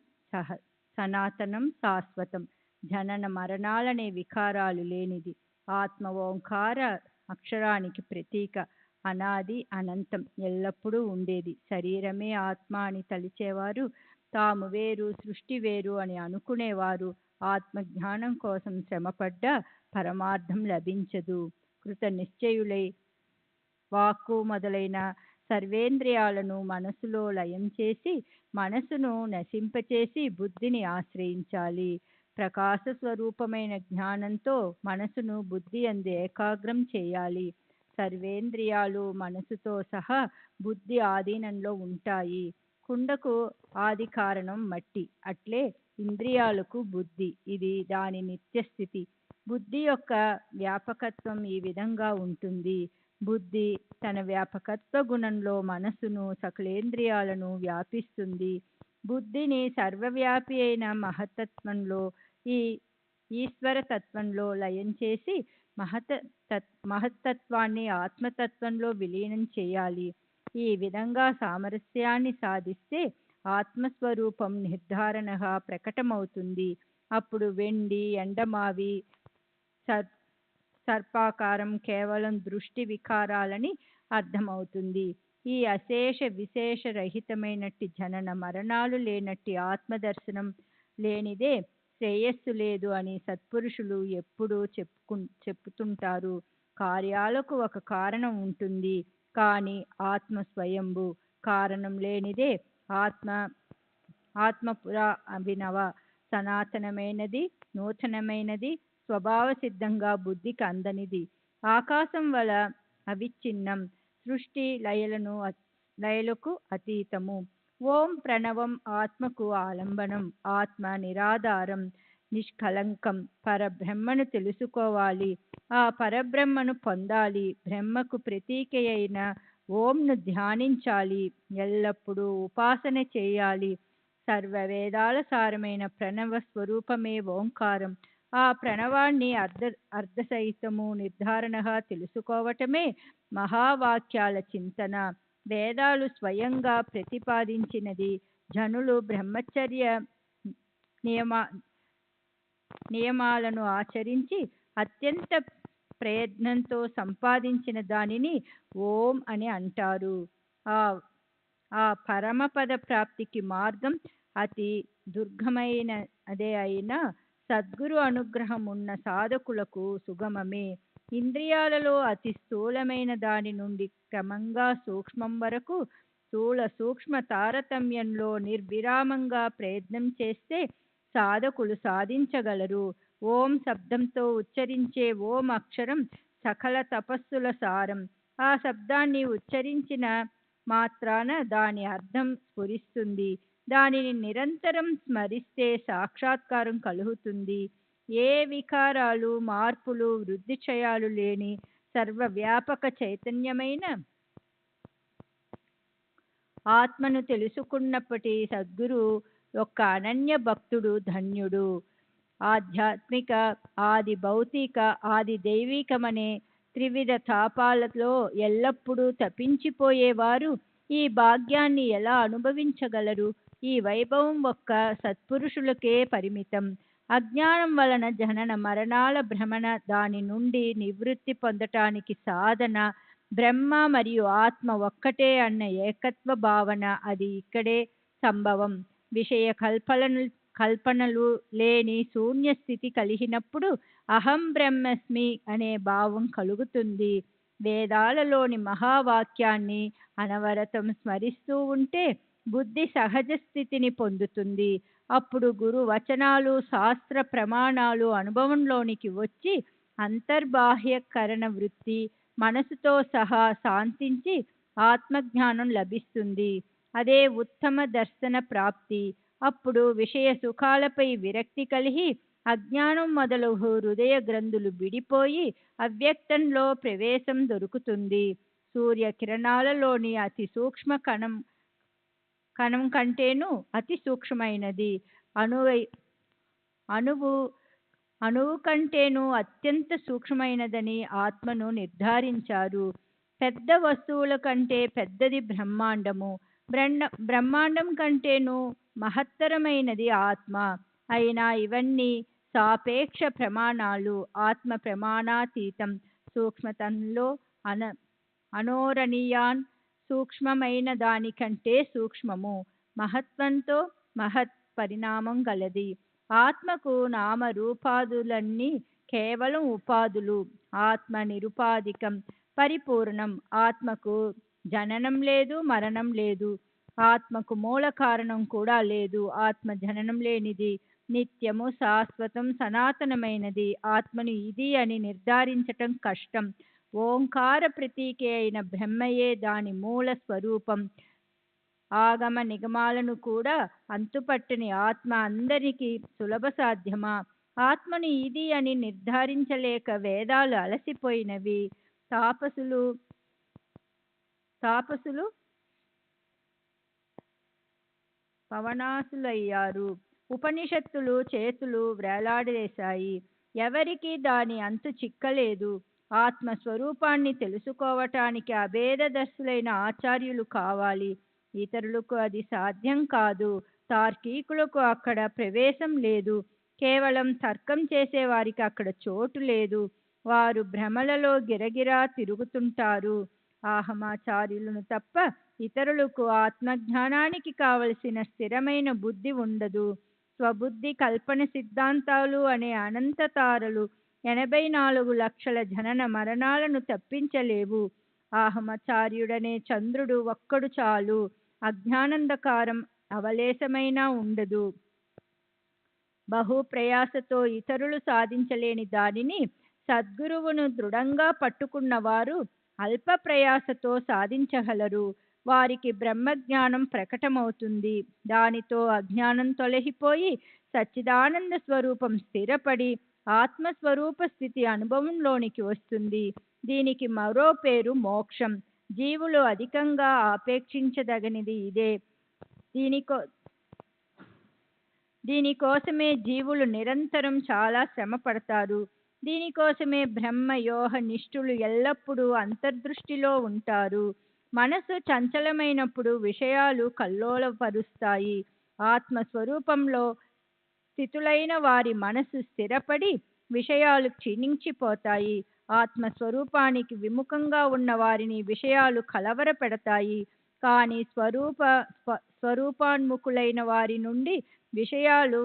సనాతనం, శాశ్వతం. జనన మరణాలనే వికారాలు లేనిది. ఆత్మ ఓంకార అక్షరానికి ప్రతీక. అనాది, అనంతం, ఎల్లప్పుడూ ఉండేది. శరీరమే ఆత్మ అని తలిచేవారు, తాము వేరు, సృష్టి వేరు అని అనుకునేవారు ఆత్మజ్ఞానం కోసం శ్రమపడ్డ పరమార్థం లభించదు. కృత నిశ్చయులై వాక్కు మొదలైన సర్వేంద్రియాలను మనసులో లయం చేసి, మనసును నశింపచేసి బుద్ధిని ఆశ్రయించాలి. ప్రకాశ స్వరూపమైన జ్ఞానంతో మనసును బుద్ధి యందు ఏకాగ్రం చేయాలి. సర్వేంద్రియాలు మనసుతో సహా బుద్ధి ఆధీనంలో ఉంటాయి. కుండకు ఆది కారణం మట్టి, అట్లే ఇంద్రియాలకు బుద్ధి. ఇది దాని నిత్యస్థితి. బుద్ధి యొక్క వ్యాపకత్వం ఈ విధంగా ఉంటుంది. బుద్ధి తన వ్యాపకత్వ గుణంలో మనసును, సకలేంద్రియాలను వ్యాపిస్తుంది. బుద్ధిని సర్వవ్యాపి అయిన మహత్తత్వంలో, ఈ ఈశ్వరతత్వంలో లయం చేసి మహత్తత్వాన్ని ఆత్మతత్వంలో విలీనం చేయాలి. ఈ విధంగా సామరస్యాన్ని సాధిస్తే ఆత్మస్వరూపం నిర్ధారణగా ప్రకటమవుతుంది. అప్పుడు వెండి, ఎండమావి, సర్పాకారం కేవలం దృష్టి వికారాలని అర్థమవుతుంది. ఈ అశేష విశేష రహితమైనట్టి జనన మరణాలు లేనట్టి ఆత్మదర్శనం లేనిదే శ్రేయస్సు లేదు అని సత్పురుషులు ఎప్పుడూ చెప్పుతుంటారు. కార్యాలకు ఒక కారణం ఉంటుంది, కానీ ఆత్మ స్వయంభు. కారణం లేనిదే ఆత్మపుర అభినవ, సనాతనమైనది, నూతనమైనది, స్వభావ సిద్ధంగా బుద్ధికి అందనిది. ఆకాశం వల అవిచ్ఛిన్నం, సృష్టి లయలకు అతీతము. ఓం ప్రణవం ఆత్మకు ఆలంబనం. ఆత్మ నిరాధారం, నిష్కలంకం. పరబ్రహ్మను తెలుసుకోవాలి, ఆ పరబ్రహ్మను పొందాలి. బ్రహ్మకు ప్రతీక అయిన ఓంను ధ్యానించాలి, ఎల్లప్పుడూ ఉపాసన చేయాలి. సర్వ వేదాల సారమైన ప్రణవ స్వరూపమే ఓంకారం. ఆ ప్రణవాన్ని అర్ధసహితము నిర్ధారణగా తెలుసుకోవటమే మహావాక్యాల చింతన. వేదాలు స్వయంగా ప్రతిపాదించినది. జనులు బ్రహ్మచర్య నియమాలను ఆచరించి అత్యంత ప్రయత్నంతో సంపాదించిన దానిని ఓం అని అంటారు. ఆ పరమపద ప్రాప్తికి మార్గం అతి దుర్గమైనదే అయినా సద్గురు అనుగ్రహం ఉన్న సాధకులకు సుగమమే. ఇంద్రియాలలో అతి స్థూలమైన దాని నుండి క్రమంగా సూక్ష్మం వరకు స్థూల సూక్ష్మ తారతమ్యంలో నిర్విరామంగా ప్రయత్నం చేస్తే సాధకులు సాధించగలరు. ఓం శబ్దంతో ఉచ్చరించే ఓం అక్షరం సకల తపస్సుల సారం. ఆ శబ్దాన్ని ఉచ్చరించిన మాత్రాన దాని అర్థం స్ఫురిస్తుంది. దానిని నిరంతరం స్మరిస్తే సాక్షాత్కారం కలుగుతుంది. ఏ వికారాలు, మార్పులు, వృద్ధి క్షయాలు లేని సర్వవ్యాపక చైతన్యమైన ఆత్మను తెలుసుకున్నప్పటి సద్గురు ఒక్క అనన్య భక్తుడు ధన్యుడు. ఆధ్యాత్మిక, ఆది భౌతిక, ఆది దైవికమనే త్రివిధ తాపాలలో ఎల్లప్పుడూ తపించిపోయేవారు ఈ భాగ్యాన్ని ఎలా అనుభవించగలరు? ఈ వైభవం ఒక్క సత్పురుషులకే పరిమితం. అజ్ఞానం వలన జనన మరణాల భ్రమణ, దాని నుండి నివృత్తి పొందటానికి సాధన బ్రహ్మ మరియు ఆత్మ ఒక్కటే అన్న ఏకత్వ భావన. అది ఇక్కడే సంభవం. విషయ కల్పనలు లేని శూన్య స్థితి కలిగినప్పుడు అహం బ్రహ్మస్మి అనే భావం కలుగుతుంది. వేదాలలోని మహావాక్యాన్ని అనవరతం స్మరిస్తూ ఉంటే బుద్ధి సహజ స్థితిని పొందుతుంది. అప్పుడు గురు వచనాలు, శాస్త్ర ప్రమాణాలు అనుభవంలోనికి వచ్చి అంతర్బాహ్యకరణ వృత్తి మనసుతో సహా శాంతించి ఆత్మజ్ఞానం లభిస్తుంది. అదే ఉత్తమ దర్శన ప్రాప్తి. అప్పుడు విషయ సుఖాలపై విరక్తి కలిగి అజ్ఞానం మొదలగు హృదయ గ్రంథులు విడిపోయి అవ్యక్తంలో ప్రవేశం దొరుకుతుంది. సూర్య కిరణాలలోని అతి సూక్ష్మ కణం కంటేనూ అతి సూక్ష్మమైనది. అణువు కంటేనూ అత్యంత సూక్ష్మమైనదని ఆత్మను నిర్ధారించారు. పెద్ద వస్తువుల కంటే పెద్దది బ్రహ్మాండము. బ్రహ్మాండం కంటేనూ మహత్తరమైనది ఆత్మ. అయినా ఇవన్నీ సాపేక్ష ప్రమాణాలు. ఆత్మ ప్రమాణాతీతం. సూక్ష్మతంలో అనోరణీయాన్, సూక్ష్మమైన దానికంటే సూక్ష్మము. మహత్వంతో మహత్ పరిణామం గలది. ఆత్మకు నామరూపాదులన్నీ కేవలం ఉపాధులు. ఆత్మ నిరుపాధికం, పరిపూర్ణం. ఆత్మకు జననం లేదు, మరణం లేదు. ఆత్మకు మూల కారణం కూడా లేదు. ఆత్మ జననం లేనిది, నిత్యము, శాశ్వతం, సనాతనమైనది. ఆత్మను ఇది అని నిర్ధారించటం కష్టం. ఓంకార ప్రతీక అయిన బ్రహ్మయే దాని మూల స్వరూపం. ఆగమ నిగమాలను కూడా అంతుపట్టని ఆత్మ అందరికీ సులభ సాధ్యమా? ఆత్మను ఇది అని నిర్ధారించలేక వేదాలు అలసిపోయినవి. తాపసులు పవనాసులయ్యారు. ఉపనిషత్తులు చేతులు వేలాడేశాయి. ఎవరికీ దాని అంతు చిక్కలేదు. ఆత్మస్వరూపాన్ని తెలుసుకోవటానికి అభేదదర్శులైన ఆచార్యులు కావాలి. ఇతరులకు అది సాధ్యం కాదు. తార్కికులకు అక్కడ ప్రవేశం లేదు. కేవలం తర్కం చేసేవారికి అక్కడ చోటు లేదు. వారు భ్రమలలో గిరగిరా తిరుగుతుంటారు. ఆహమాచార్యులను తప్ప ఇతరులకు ఆత్మజ్ఞానానికి కావలసిన స్థిరమైన బుద్ధి ఉండదు. స్వబుద్ధి కల్పన సిద్ధాంతాలు అనే అనంత తారలు 84 లక్షల జనన మరణాలను తప్పించలేవు. ఆహమాచార్యుడనే చంద్రుడు ఒక్కడు చాలు. అజ్ఞానంధకారం అవలేశమైనా ఉండదు. బహు ప్రయాసతో ఇతరులు సాధించలేని దానిని సద్గురువును దృఢంగా పట్టుకున్నవారు అల్ప ప్రయాసతో సాధించగలరు. వారికి బ్రహ్మజ్ఞానం ప్రకటమవుతుంది. దానితో అజ్ఞానం తొలగిపోయి సచ్చిదానంద స్వరూపం స్థిరపడి ఆత్మస్వరూప స్థితి అనుభవంలోనికి వస్తుంది. దీనికి మరో పేరు మోక్షం. జీవులు అధికంగా ఆపేక్షించదగినది ఇదే. దీనికోసమే జీవులు నిరంతరం చాలా శ్రమ పడతారు. దీనికోసమే బ్రహ్మ యోహ నిష్ఠులు ఎల్లప్పుడూ అంతర్దృష్టిలో ఉంటారు. మనసు చంచలమైనప్పుడు విషయాలు కల్లోలపరుస్తాయి. ఆత్మస్వరూపంలో స్థితులైన వారి మనసు స్థిరపడి విషయాలు క్షీణించిపోతాయి. ఆత్మస్వరూపానికి విముఖంగా ఉన్న వారిని విషయాలు కలవర పెడతాయి. కానీ స్వరూపాన్ముఖులైన వారి నుండి విషయాలు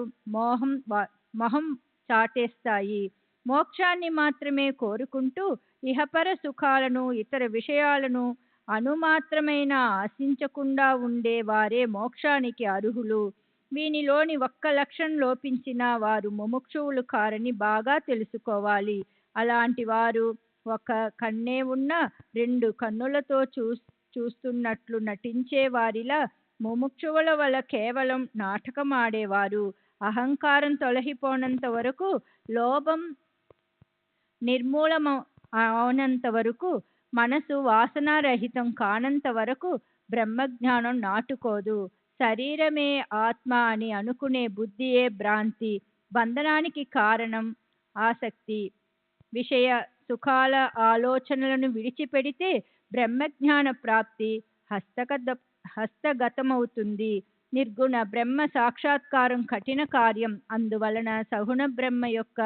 మొహం చాటేస్తాయి. మోక్షాన్ని మాత్రమే కోరుకుంటూ ఇహపర సుఖాలను, ఇతర విషయాలను అణుమాత్రమైన ఆశించకుండా ఉండే వారే మోక్షానికి అర్హులు. వీనిలోని ఒక్క లక్షణం లోపించినా వారు ముముక్షువులు కారని బాగా తెలుసుకోవాలి. అలాంటి వారు ఒక కన్నే ఉన్నా 2 కన్నులతో చూస్తున్నట్లు నటించే వారిలా ముముక్షువుల వల్ల కేవలం నాటకమాడేవారు. అహంకారం తొలగిపోనంత వరకు, లోభం నిర్మూలమ అవనంత వరకు, మనసు వాసనారహితం కానంత వరకు బ్రహ్మజ్ఞానం నాటుకోదు. శరీరమే ఆత్మ అని అనుకునే బుద్ధియే భ్రాంతి. బంధనానికి కారణం ఆసక్తి. విషయ సుఖాల ఆలోచనలను విడిచిపెడితే బ్రహ్మజ్ఞాన ప్రాప్తి హస్తగత హస్తగతమవుతుంది. నిర్గుణ బ్రహ్మ సాక్షాత్కారం కఠిన కార్యం. అందువలన సగుణ బ్రహ్మ యొక్క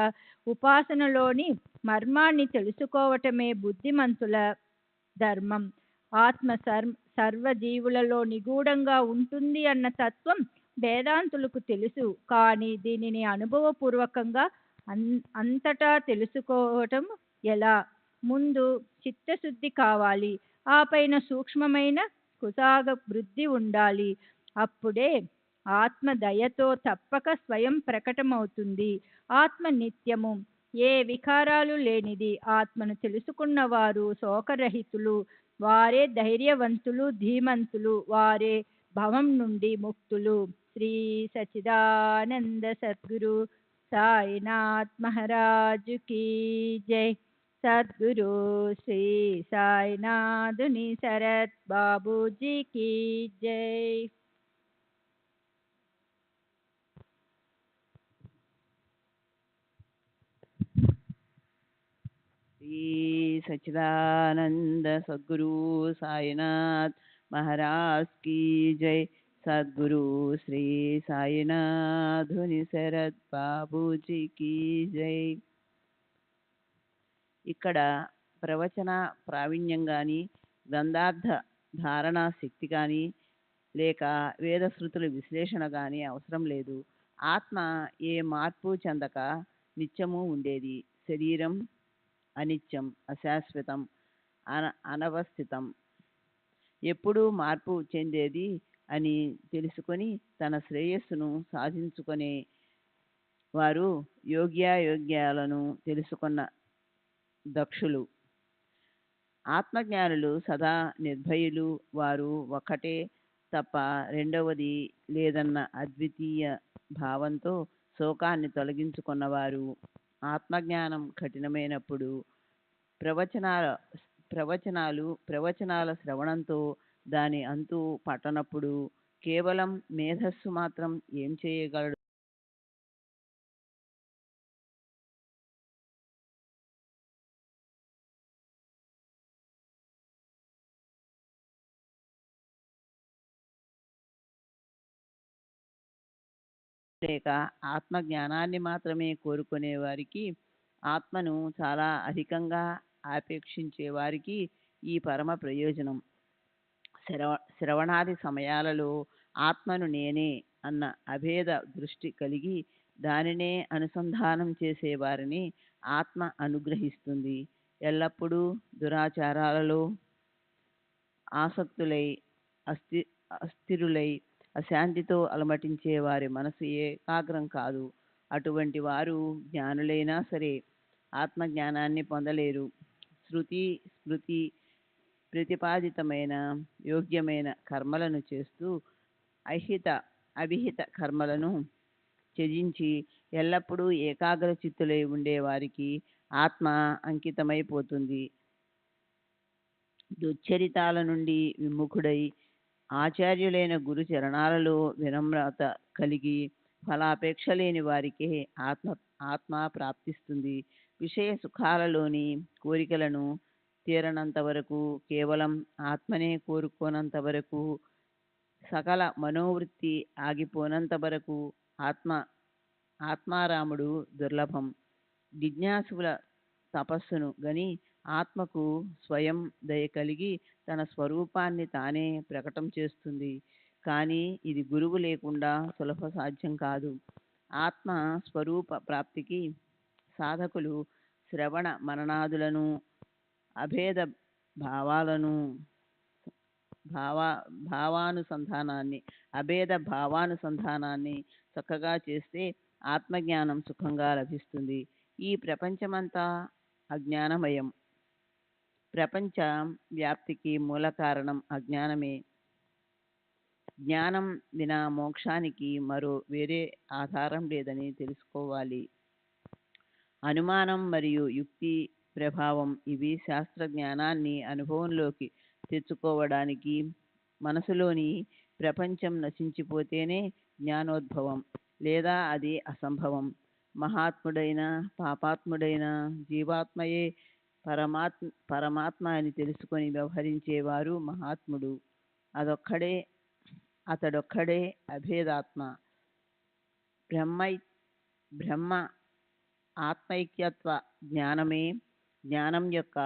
ఉపాసనలోని మర్మాన్ని తెలుసుకోవటమే బుద్ధిమంతుల ధర్మం. ఆత్మ సర్వజీవులలో నిగూఢంగా ఉంటుంది అన్న తత్వం వేదాంతులకు తెలుసు. కానీ దీనిని అనుభవపూర్వకంగా అంతటా తెలుసుకోవటం ఎలా? ముందు చిత్తశుద్ధి కావాలి. ఆ పైన సూక్ష్మమైన కుసాగ బుద్ధి ఉండాలి. అప్పుడే ఆత్మ దయతో తప్పక స్వయం ప్రకటమవుతుంది. ఆత్మ నిత్యము, ఏ వికారాలు లేనిది. ఆత్మను తెలుసుకున్నవారు శోకరహితులు. వారే ధైర్యవంతులు, ధీమంతులు. వారే భవం నుండి ముక్తులు. శ్రీ సచ్చిదానంద సద్గురు సాయినాథ్ మహారాజు కీ జై. సద్గురు శ్రీ సాయినాథుని శరత్ బాబూజీ కీ జై. శ్రీ సచ్చిదానంద సద్గురు సాయినాథ్ మహారాజ్ కీ జై. సద్గురు శ్రీ సాయినాథుని శరత్ బాబూజీ కీ జై. ఇక్కడ ప్రవచన ప్రావీణ్యం కానీ, గ్రంథార్థ ధారణా శక్తి కానీ, లేక వేదశృతుల విశ్లేషణ కానీ అవసరం లేదు. ఆత్మ ఏ మార్పు చెందక నిత్యము ఉండేది. శరీరం అనిత్యం, అశాశ్వతం, అనవస్థితం, ఎప్పుడూ మార్పు చెందేది అని తెలుసుకొని తన శ్రేయస్సును సాధించుకునే వారు యోగ్యాయోగ్యాలను తెలుసుకున్న దక్షులు. ఆత్మజ్ఞానులు సదా నిర్భయులు. వారు ఒక్కటే తప్ప రెండవది లేదన్న అద్వితీయ భావంతో శోకాన్ని తొలగించుకున్నవారు. ఆత్మజ్ఞానం కఠినమైనప్పుడు ప్రవచనాల శ్రవణంతో దాని అంతు పట్టనప్పుడు కేవలం మేధస్సు మాత్రం ఏం చేయగలడు? లేక ఆత్మజ్ఞానాన్ని మాత్రమే కోరుకునే వారికి, ఆత్మను చాలా అధికంగా ఆపేక్షించే వారికి ఈ పరమ ప్రయోజనం. శ్రవణాది సమయాలలో ఆత్మను నేనే అన్న అభేద దృష్టి కలిగి దానినే అనుసంధానం చేసేవారిని ఆత్మ అనుగ్రహిస్తుంది. ఎల్లప్పుడూ దురాచారాలలో ఆసక్తులై అస్థిరులై అశాంతితో అలమటించే వారి మనసు ఏకాగ్రం కాదు. అటువంటి వారు జ్ఞానులైనా సరే ఆత్మజ్ఞానాన్ని పొందలేరు. శృతి స్మృతి ప్రతిపాదితమైన యోగ్యమైన కర్మలను చేస్తూ అవిహిత కర్మలను త్యజించి ఎల్లప్పుడూ ఏకాగ్ర చిత్తులై ఉండేవారికి ఆత్మ అంకితమైపోతుంది. దుశ్చరితాల నుండి విముఖుడై ఆచార్యులైన గురు చరణాలలో వినమ్రత కలిగి ఫలాపేక్ష లేని వారికే ఆత్మ ప్రాప్తిస్తుంది. విషయ సుఖాలలోని కోరికలను తీరనంత వరకు, కేవలం ఆత్మనే కోరుకోనంత వరకు, సకల మనోవృత్తి ఆగిపోనంత వరకు ఆత్మారాముడు దుర్లభం. జిజ్ఞాసుల తపస్సును గని ఆత్మకు స్వయం దయ కలిగి తన స్వరూపాన్ని తానే ప్రకటన చేస్తుంది. కానీ ఇది గురువు లేకుండా సులభ సాధ్యం కాదు. ఆత్మ స్వరూప ప్రాప్తికి సాధకులు శ్రవణ మననాదులను, అభేద భావానుసంధానాన్ని చక్కగా చేస్తే ఆత్మజ్ఞానం సుఖంగా లభిస్తుంది. ఈ ప్రపంచమంతా అజ్ఞానమయం. ప్రపంచ వ్యాప్తికి మూల కారణం అజ్ఞానమే. జ్ఞానం వినా మోక్షానికి వేరే ఆధారం లేదని తెలుసుకోవాలి. అనుమానం మరియు యుక్తి ప్రభావం ఇవి శాస్త్ర జ్ఞానాన్ని అనుభవంలోకి తెచ్చుకోవడానికి మనసులోని ప్రపంచం నశించిపోతేనే జ్ఞానోద్భవం, లేదా అది అసంభవం. మహాత్ముడైన పాపాత్ముడైన జీవాత్మయే పరమాత్మ అని తెలుసుకొని వ్యవహరించేవారు మహాత్ముడు. అతడొక్కడే అభేదాత్మ. బ్రహ్మ ఆత్మైక్యత్వ జ్ఞానమే జ్ఞానం యొక్క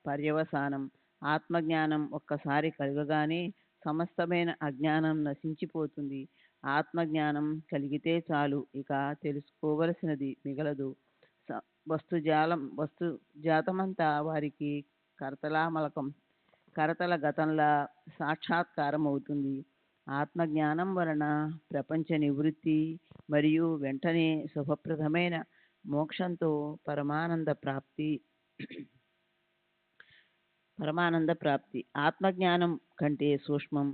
పర్యవసానం. ఆత్మజ్ఞానం ఒక్కసారి కలగగానే సమస్తమైన అజ్ఞానం నశించిపోతుంది. ఆత్మజ్ఞానం కలిగితే చాలు, ఇక తెలుసుకోవలసినది మిగలదు. వస్తుజాతమంతా వారికి కరతల గతంలా సాక్షాత్కారం అవుతుంది. ఆత్మజ్ఞానం వలన ప్రపంచ నివృత్తి మరియు వెంటనే శుభప్రదమైన మోక్షంతో పరమానంద ప్రాప్తి. ఆత్మజ్ఞానం కంటే సూక్ష్మం,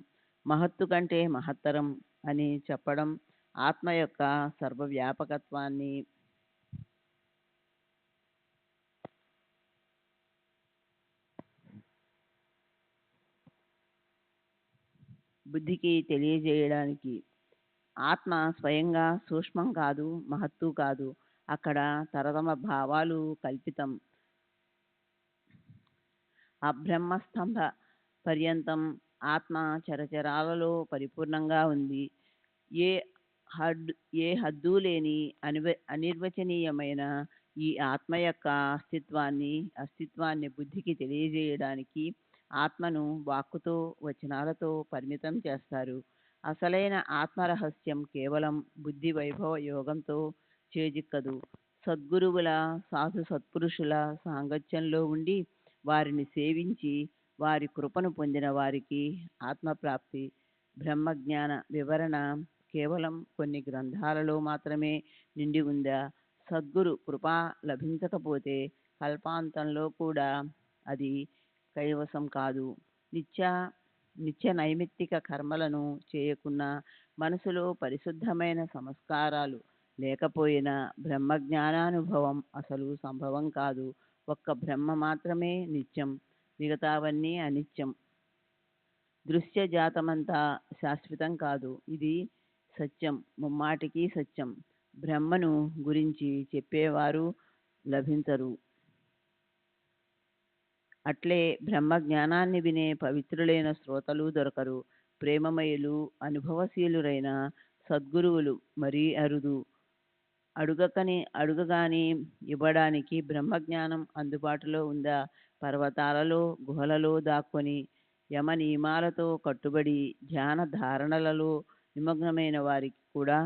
మహత్తు కంటే మహత్తరం అని చెప్పడం ఆత్మ యొక్క సర్వవ్యాపకత్వాన్ని, బుద్ధికి తెలియజేయడానికి. ఆత్మ స్వయంగా సూక్ష్మం కాదు, మహత్తు కాదు. అక్కడ తరతమ భావాలు కల్పితం. అబ్రహ్మస్తంభ పర్యంతం ఆత్మ చరచరాలలో పరిపూర్ణంగా ఉంది. ఏ హద్దు లేని అనిర్వచనీయమైన ఈ ఆత్మ యొక్క అస్తిత్వాన్ని బుద్ధికి తెలియజేయడానికి ఆత్మను వాక్కుతో వచనాలతో పరిమితం చేస్తారు. అసలైన ఆత్మరహస్యం కేవలం బుద్ధి వైభవ యోగంతో చేజిక్కదు. సద్గురువుల సాధు సత్పురుషుల సాంగత్యంలో ఉండి వారిని సేవించి వారి కృపను పొందిన వారికి ఆత్మప్రాప్తి. బ్రహ్మజ్ఞాన వివరణ కేవలం కొన్ని గ్రంథాలలో మాత్రమే నిండి ఉందా? సద్గురు కృప లభించకపోతే కల్పాంతంలో కూడా అది కైవసం కాదు. నిత్య నైమిత్తిక కర్మలను చేయకున్నా, మనసులో పరిశుద్ధమైన సంస్కారాలు లేకపోయినా బ్రహ్మజ్ఞానానుభవం అసలు సంభవం కాదు. ఒక్క బ్రహ్మ మాత్రమే నిత్యం, మిగతావన్నీ అనిత్యం. దృశ్యజాతమంతా శాశ్వతం కాదు. ఇది సత్యం, ముమ్మాటికి సత్యం. బ్రహ్మను గురించి చెప్పేవారు లభించరు. అట్లే బ్రహ్మ జ్ఞానాన్ని వినే పవిత్రులైన శ్రోతలు దొరకరు. ప్రేమమయులు, అనుభవశీలురైన సద్గురువులు మరీ అరుదు. అడుగగాని ఇవ్వడానికి బ్రహ్మజ్ఞానం అందుబాటులో ఉందా? పర్వతాలలో, గుహలలో దాక్కొని యమ నియమాలతో కట్టుబడి ధ్యాన ధారణలలో నిమగ్నమైన వారికి కూడా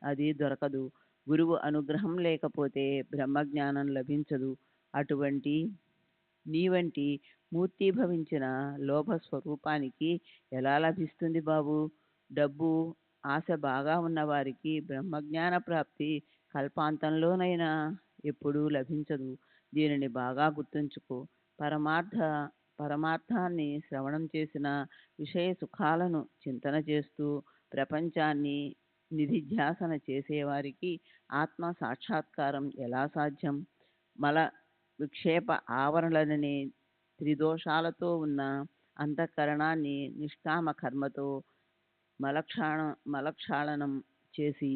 అది దొరకదు. గురువు అనుగ్రహం లేకపోతే బ్రహ్మజ్ఞానం లభించదు. నీ వంటి మూర్తీభవించిన లోభ స్వరూపానికి ఎలా లభిస్తుంది బాబు? డబ్బు ఆశ బాగా ఉన్నవారికి బ్రహ్మజ్ఞాన ప్రాప్తి కల్పాంతంలోనైనా ఎప్పుడూ లభించదు. దీనిని బాగా గుర్తుంచుకో. పరమార్థాన్ని శ్రవణం చేసిన విషయ సుఖాలను చింతన చేస్తూ ప్రపంచాన్ని నిధిధ్యాసన చేసేవారికి ఆత్మ సాక్షాత్కారం ఎలా సాధ్యం? మల విక్షేప ఆవరణలనే త్రిదోషాలతో ఉన్న అంతఃకరణాన్ని నిష్కామ కర్మతో మలక్షాళనం చేసి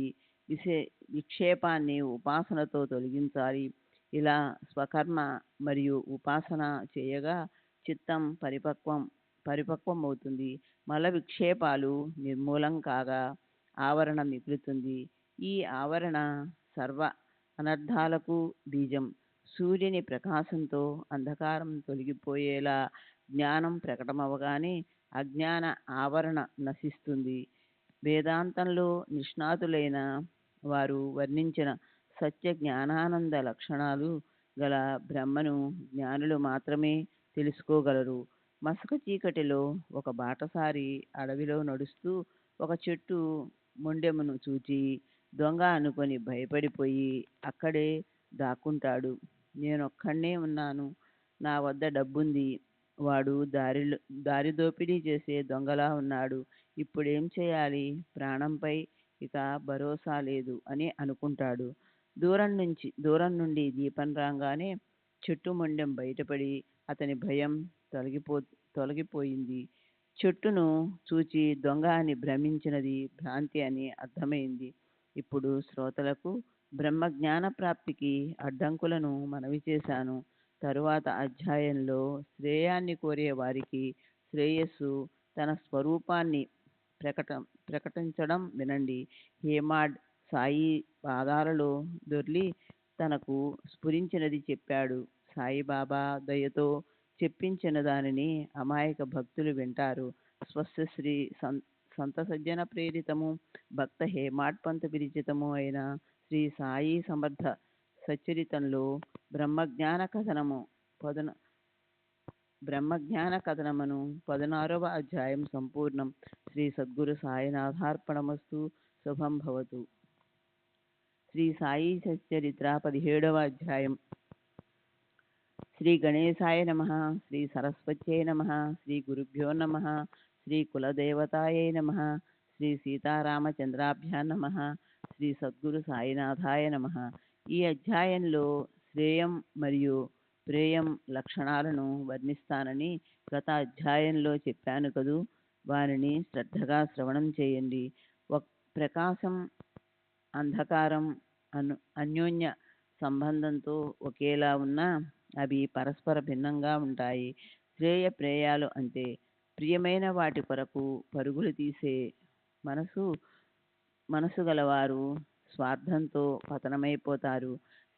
విక్షేపాన్ని ఉపాసనతో తొలగించాలి. ఇలా స్వకర్మ మరియు ఉపాసన చేయగా చిత్తం పరిపక్వం అవుతుంది. మల విక్షేపాలు నిర్మూలం కాగా ఆవరణ మిగులుతుంది. ఈ ఆవరణ సర్వ అనర్థాలకు బీజం. సూర్యుని ప్రకాశంతో అంధకారం తొలగిపోయేలా జ్ఞానం ప్రకటమవగానే అజ్ఞాన ఆవరణ నశిస్తుంది. వేదాంతంలో నిష్ణాతులైన వారు వర్ణించిన సత్య జ్ఞానానంద లక్షణాలు గల బ్రహ్మను జ్ఞానులు మాత్రమే తెలుసుకోగలరు. మసక చీకటిలో ఒక బాటసారి అడవిలో నడుస్తూ ఒక చెట్టు మొండెమును చూచి దొంగ అనుకొని భయపడిపోయి అక్కడే దాక్కుంటాడు. నేనొక్కడే ఉన్నాను, నా వద్ద డబ్బుంది, వాడు దారి దోపిడీ చేసే దొంగలా ఉన్నాడు, ఇప్పుడేం చేయాలి? ప్రాణంపై ఇక భరోసా లేదు అని అనుకుంటాడు. దూరం నుండి దీపం రాగానే చెట్టు మొండెం బయటపడి అతని భయం తొలగిపోయింది. చెట్టును చూచి దొంగ అని భ్రమించినది భ్రాంతి అని అర్థమైంది. ఇప్పుడు శ్రోతలకు బ్రహ్మజ్ఞాన ప్రాప్తికి అడ్డంకులను మనవి చేశాను. తరువాత అధ్యాయంలో శ్రేయాన్ని కోరే వారికి శ్రేయస్సు తన స్వరూపాన్ని ప్రకటించడం వినండి. హేమాడ్ సాయి పాదాలలో దొర్లి తనకు స్ఫురించినది చెప్పాడు. సాయిబాబా దయతో చెప్పించిన దానిని అమాయక భక్తులు వింటారు. స్వస్య శ్రీ సంత సజ్జన ప్రేరితము భక్త హేమాడ్ పంత విరిచితము అయిన శ్రీ సాయి సమర్థ సచ్చరితంలో బ్రహ్మజ్ఞాన కథనమును 16వ అధ్యాయం సంపూర్ణం. శ్రీ సద్గురు సాయినాథార్పణమస్తు. శుభం భవతు. శ్రీ సాయి సచ్చరిత్ర 17వ అధ్యాయం. శ్రీ గణేశాయ నమః. శ్రీ సరస్వత్యై నమః. శ్రీ గురుభ్యో నమః. శ్రీ కులదేవతాయై నమః. శ్రీ సీతారామచంద్రాభ్యాం నమః. శ్రీ సద్గురు సాయినాథాయ నమః. ఈ అధ్యాయంలో శ్రేయం మరియు ప్రేయం లక్షణాలను వర్ణిస్తానని గత అధ్యాయంలో చెప్పాను కదూ. వారిని శ్రద్ధగా శ్రవణం చేయండి. ప్రకాశం అంధకారం అన్యోన్య సంబంధంతో ఒకేలా ఉన్నా అవి పరస్పర భిన్నంగా ఉంటాయి. శ్రేయ ప్రేయాలు అంటే ప్రియమైన వాటి కొరకు పరుగులు తీసే మనసు గలవారు స్వార్థంతో పతనమైపోతారు.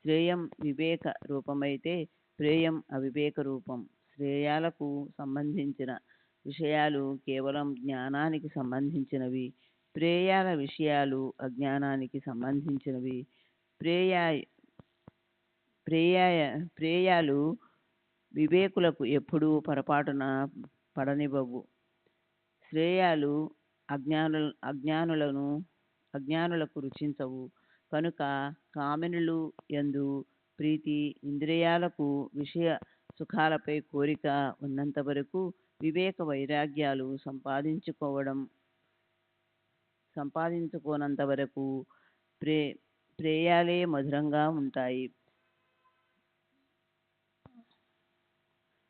శ్రేయం వివేక రూపమైతే ప్రేయం అవివేక రూపం. శ్రేయాలకు సంబంధించిన విషయాలు కేవలం జ్ఞానానికి సంబంధించినవి. ప్రేయాల విషయాలు అజ్ఞానానికి సంబంధించినవి. ప్రేయాలు వివేకులకు ఎప్పుడూ పొరపాటున పడనివ్వవు. శ్రేయాలు అజ్ఞానులకు రుచించవు. కనుక కామినులు యందు ప్రీతి, ఇంద్రియాలకు విషయ సుఖాలపై కోరిక ఉన్నంత వరకు వివేక వైరాగ్యాలు సంపాదించుకోనంత వరకు ప్రేయాలే మధురంగా ఉంటాయి.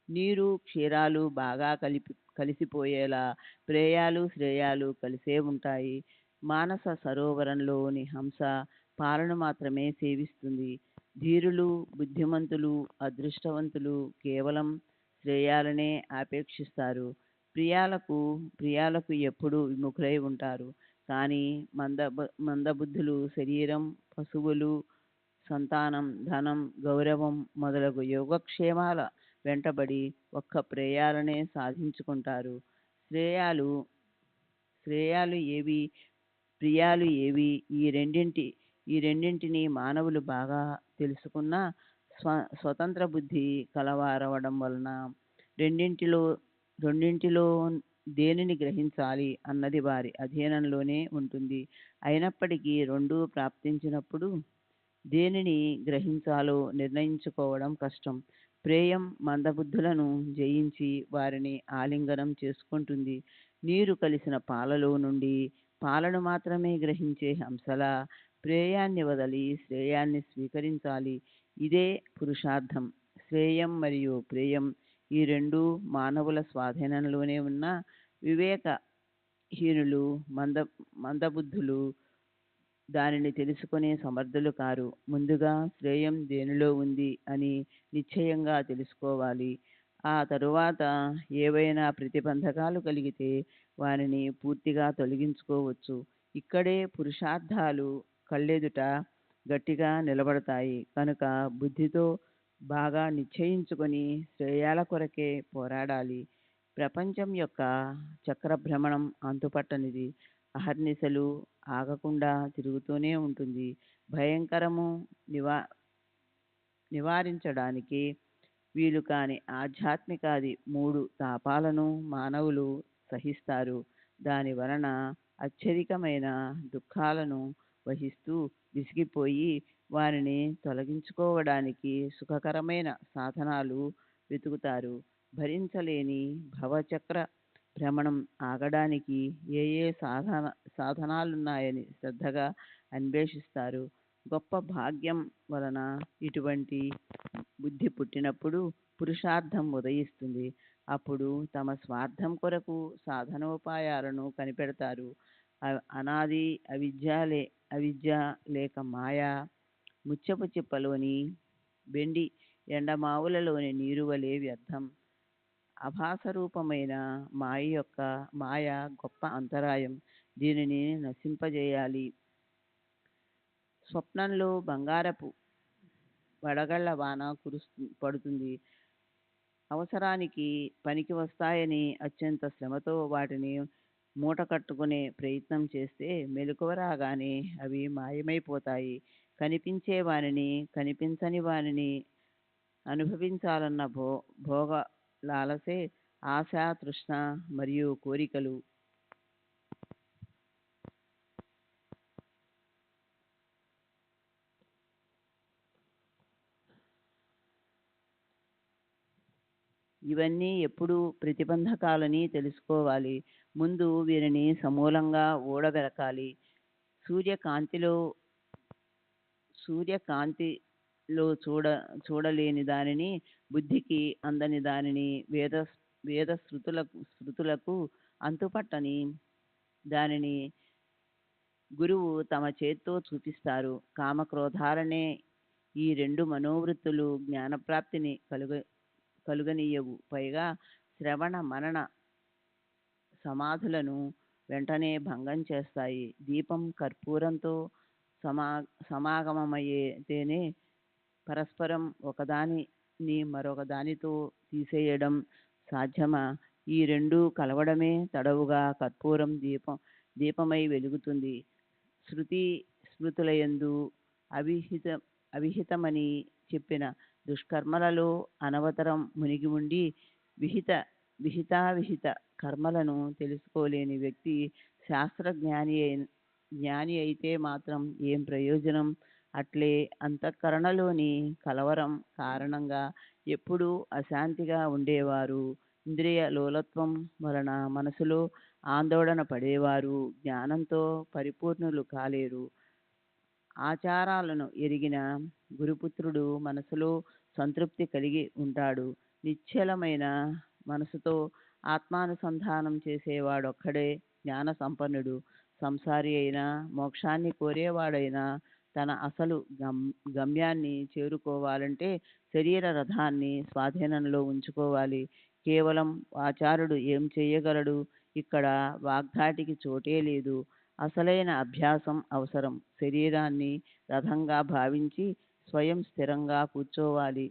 నీరు క్షీరాలు బాగా కలిసిపోయేలా ప్రేయాలు శ్రేయాలు కలిసే ఉంటాయి. మానస సరోవరంలోని హంస పాలను మాత్రమే సేవిస్తుంది. ధీరులు, బుద్ధిమంతులు, అదృష్టవంతులు కేవలం శ్రేయాలనే ఆపేక్షిస్తారు. ప్రియాలకు ఎప్పుడూ విముఖులై ఉంటారు. కానీ మందబుద్ధులు శరీరం, పశువులు, సంతానం, ధనం, గౌరవం మొదలగు యోగక్షేమాల వెంటబడి ఒక్క ప్రేయాలనే సాధించుకుంటారు. శ్రేయాలు ఏవి, ప్రియాలు ఏవి, ఈ రెండింటిని మానవులు బాగా తెలుసుకున్న స్వతంత్ర బుద్ధి కలవారవడం వలన రెండింటిలో దేనిని గ్రహించాలి అన్నది వారి అధీనంలోనే ఉంటుంది. అయినప్పటికీ రెండూ ప్రాప్తించినప్పుడు దేనిని గ్రహించాలో నిర్ణయించుకోవడం కష్టం. ప్రేయం మందబుద్ధులను జయించి వారిని ఆలింగనం చేసుకుంటుంది. నీరు కలిసిన పాలలో నుండి పాలను మాత్రమే గ్రహించే హంసలా ప్రేయాన్ని వదలి శ్రేయాన్ని స్వీకరించాలి. ఇదే పురుషార్థం. శ్రేయం మరియు ప్రేయం ఈ రెండూ మానవుల స్వాధీనంలోనే ఉన్న వివేకహీనులు, మందబుద్ధులు దానిని తెలుసుకునే సమర్థులు కారు. ముందుగా శ్రేయం దేనిలో ఉంది అని నిశ్చయంగా తెలుసుకోవాలి. ఆ తరువాత ఏవైనా ప్రతిబంధకాలు కలిగితే వారిని పూర్తిగా తొలగించుకోవచ్చు. ఇక్కడే పురుషార్థాలు కళ్ళెదుట గట్టిగా నిలబడతాయి. కనుక బుద్ధితో బాగా నిశ్చయించుకొని శ్రేయాల కొరకే పోరాడాలి. ప్రపంచం యొక్క చక్రభ్రమణం అంతుపట్టనిది. అహర్నిశలు ఆగకుండా తిరుగుతూనే ఉంటుంది. భయంకరము నివారించడానికి వీలు కాని ఆధ్యాత్మికాది 3 తాపాలను మానవులు సహిస్తారు. దాని వలన అత్యధికమైన దుఃఖాలను వహిస్తూ విసిగిపోయి వారిని తొలగించుకోవడానికి సుఖకరమైన సాధనాలు వెతుకుతారు. భరించలేని భవచక్ర భ్రమణం ఆగడానికి ఏ సాధనాలున్నాయని శ్రద్ధగా అన్వేషిస్తారు. గొప్ప భాగ్యం వలన ఇటువంటి బుద్ధి పుట్టినప్పుడు పురుషార్థం ఉదయిస్తుంది. అప్పుడు తమ స్వార్థం కొరకు సాధనోపాయాలను కనిపెడతారు. అనాది అవిద్య లేక మాయ ముత్యపు చిప్పలోని వెండి ఎండమావులలోని నీరు వలె వ్యర్థం. అభాసరూపమైన మాయ గొప్ప అంతరాయం. దీనిని నశింపజేయాలి. స్వప్నంలో బంగారపు వడగళ్ల వాన పడుతుంది. అవసరానికి పనికి వస్తాయని అత్యంత శ్రమతో వాటిని మూట కట్టుకునే ప్రయత్నం చేస్తే మెలకువ రాగానే అవి మాయమైపోతాయి. కనిపించే వానిని కనిపించని వానిని అనుభవించాలన్న భోగ లాలసే ఆశ, తృష్ణ మరియు కోరికలు. ఇవన్నీ ఎప్పుడు ప్రతిబంధకాలని తెలుసుకోవాలి. ముందు వీరిని సమూలంగా ఊడబెరకాలి. సూర్యకాంతిలో చూడలేని దానిని, బుద్ధికి అందని దానిని, వేద శృతులకు అంతుపట్టని దానిని గురువు తమ చేత్తో చూపిస్తారు. కామక్రోధాలనే ఈ రెండు మనోవృత్తులు జ్ఞానప్రాప్తిని కలుగనీయవు. పైగా శ్రవణ మనన సమాధులను వెంటనే భంగం చేస్తాయి. దీపం కర్పూరంతో సమాగమయ్యేతేనే పరస్పరం ఒకదానిని మరొక దానితో తీసేయడం సాధ్యమా? ఈ రెండూ కలవడమే తడవుగా కర్పూరం దీపమై వెలుగుతుంది. శృతి స్మృతులయందు అవిహితమని చెప్పిన దుష్కర్మలలో అనవతరం మునిగి ఉండి విహిత కర్మలను తెలుసుకోలేని వ్యక్తి జ్ఞాని అయితే మాత్రం ఏం ప్రయోజనం? అట్లే అంతఃకరణలోని కలవరం కారణంగా ఎప్పుడూ అశాంతిగా ఉండేవారు, ఇంద్రియ లోలత్వం వలన మనసులో ఆందోళన పడేవారు జ్ఞానంతో పరిపూర్ణులు కాలేరు. ఆచారాలను ఎరిగిన గురుపుత్రుడు మనసులో సంతృప్తి కలిగి ఉంటాడు. నిశ్చలమైన మనసుతో ఆత్మానుసంధానం చేసేవాడొక్కడే జ్ఞాన సంపన్నుడు. సంసారి అయినా, మోక్షాన్ని కోరేవాడైనా తన అసలు గమ్యాన్ని చేరుకోవాలంటే శరీర రథాన్ని స్వాధీనంలో ఉంచుకోవాలి. కేవలం ఆచారుడు ఏం చేయగలడు? ఇక్కడ వాగ్ధాటికి చోటే లేదు. అసలైన అభ్యాసం అవసరం. శరీరాన్ని రథంగా భావించి స్వయం స్థిరంగా కూర్చోవాలి.